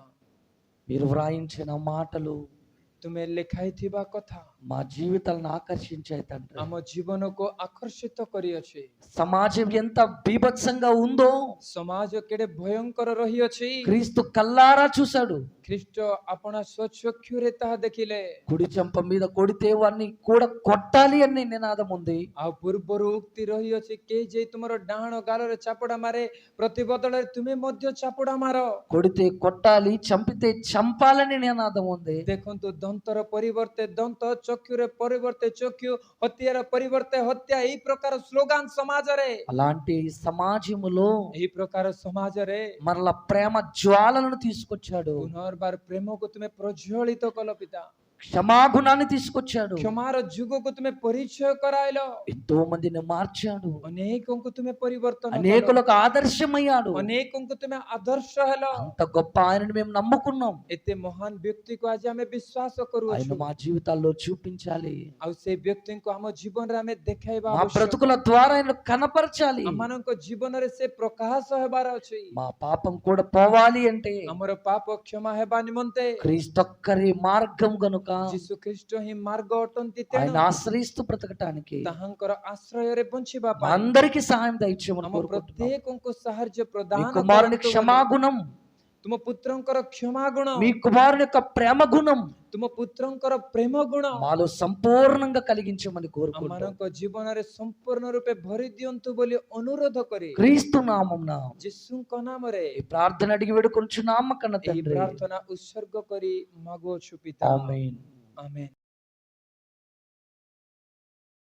మీరు వ్రాయించిన మాటలు ତୁମେ ଲେଖାଇଥିବା କଥା మా జీవితాలను ఆకర్షించాయి తండ్రి. ଆମ ଜୀବନକୁ ଆକର୍ଷିତ କରିଅଛି। సమాజం ఎంత బీభత్సంగా ఉందో ସମାଜ କେଡ଼େ ଭୟଙ୍କର ରହିଅଛି, క్రీస్తు కల్లారా చూశాడు. ଖ୍ରୀଷ୍ଟ ଆପଣା ସ୍ୱଚକ୍ଷୁରେ ତାହା ଦେଖିଲେ। కుడి చెంప మీద కొడితే వాడిని కూడా కొట్టాలి అని నినాదం ఉంది. ଆଉ ପୂର୍ବରୁ ଉକ୍ତି ରହିଅଛି, କେହି ଯେ ତୁମର ଡାହାଣ ଗାଲରେ ଚାପୁଡା ମାରେ, ପ୍ରତି ବଦଳରେ ତୁମେ ମଧ୍ୟ ଚାପୁଡା ମାର। కొడితే కొట్టాలి, చంపితే చంపాలని నినాదం ఉంది. ଦେଖନ୍ତୁ, ଦନ୍ତର ପରିବର୍ତ୍ତେ ଦନ୍ତ, ଚକ୍ଷୁର ପରିବର୍ତ୍ତେ ଚକ୍ଷୁ, ହତ୍ୟାର ପରିବର୍ତ୍ତେ ହତ୍ୟା, ଏହି ପ୍ରକାର ସ୍ଲୋଗାନ ସମାଜରେ। అలాంటి సమాజములో ଏହି ପ୍ରକାର ସମାଜରେ మరలా ప్రేమ జ్వాలలను తీసుకొచ్చాడు. ପୁନର୍ବାର ପ୍ରେମକୁ ତୁମେ ପ୍ରଜ୍ୱଳିତ କଲ ପିତା। క్షమాగుణాన్ని తీసుకొచ్చాడు. କ୍ଷମାର ଯୁଗକୁ ତୁମେ ପରିଚୟ କରାଇଲ। ఎంతో మందిని మార్చాడు. ଅନେକଙ୍କୁ ତୁମେ ପରିବର୍ତ୍ତନ କଲ। అనేకులకు ఆదర్శమయ్యాడు. ଅନେକଙ୍କୁ ତୁମେ ଆଦର୍ଶ ହେଲ। అంత గొప్ప ఆయనను మేము నమ్ముకున్నాం. ଏତେ ମହାନ ବ୍ୟକ୍ତିକୁ ଆଜି ଆମେ ବିଶ୍ୱାସ ఆయన କରୁଅଛୁ। మా జీవితాల్లో చూపించాలి. ଆଉ ସେ ବ୍ୟକ୍ତିଙ୍କୁ ଆମ ଜୀବନରେ ଆମେ ଦେଖାଇବା మా ଆବଶ୍ୟକ। బ్రతుకుల ద్వారా ఆయన కనపరచాలి. ଆମମାନଙ୍କ ଜୀବନରେ ସେ ପ୍ରକାଶ ହେବାର ଅଛି। మా పాపం కూడా పోవాలి అంటే ଆମର ପାପ କ୍ଷମା ହେବା ନିମନ୍ତେ క్రీస్తొక్కరి మార్గం గనుక ଯୀଶୁ ଖ୍ରୀଷ୍ଟ ହିଁ ମାର୍ଗ ଅଟନ୍ତି। ఆయన ତେଣୁ ఆశ్రయిస్తూ బ్రతకటానికి ତାହାଙ୍କର ଆଶ୍ରୟରେ ବଞ୍ଚିବା మా ପାଇଁ అందరికీ సహాయం దయచేయమని ଆମ కోరుకుంటున్నాం. ପ୍ରତ୍ୟେକଙ୍କୁ ସାହାଯ୍ୟ మీ ପ୍ରଦାନ కుమారుని କରନ୍ତୁ ବୋଲି। క్షమాగుణం, ତୁମ ପୁତ୍ରଙ୍କର କ୍ଷମା ଗୁଣ, మీ కుమారుని యొక్క ప్రేమ గుణం ତୁମ ପୁତ୍ରଙ୍କର ପ୍ରେମ ଗୁଣ మాలో సంపూర్ణంగా కలిగించమని కోరుకుంటున్నాం. ଆମମାନଙ୍କ ଜୀବନରେ ସମ୍ପୂର୍ଣ୍ଣ ରୂପେ ଭରି ଦିଅନ୍ତୁ ବୋଲି ଅନୁରୋଧ କରି క్రీస్తు నామమున ଯୀଶୁଙ୍କ ନାମରେ ఈ ప్రార్థన అడిగి వేడుకొంచున్నాము కన్న ଏହି తండ్రి. ପ୍ରାର୍ଥନା ଉତ୍ସର୍ଗ କରି ମାଗୁଅଛୁ ପିତା। ఆమేన్. ଆମେନ୍।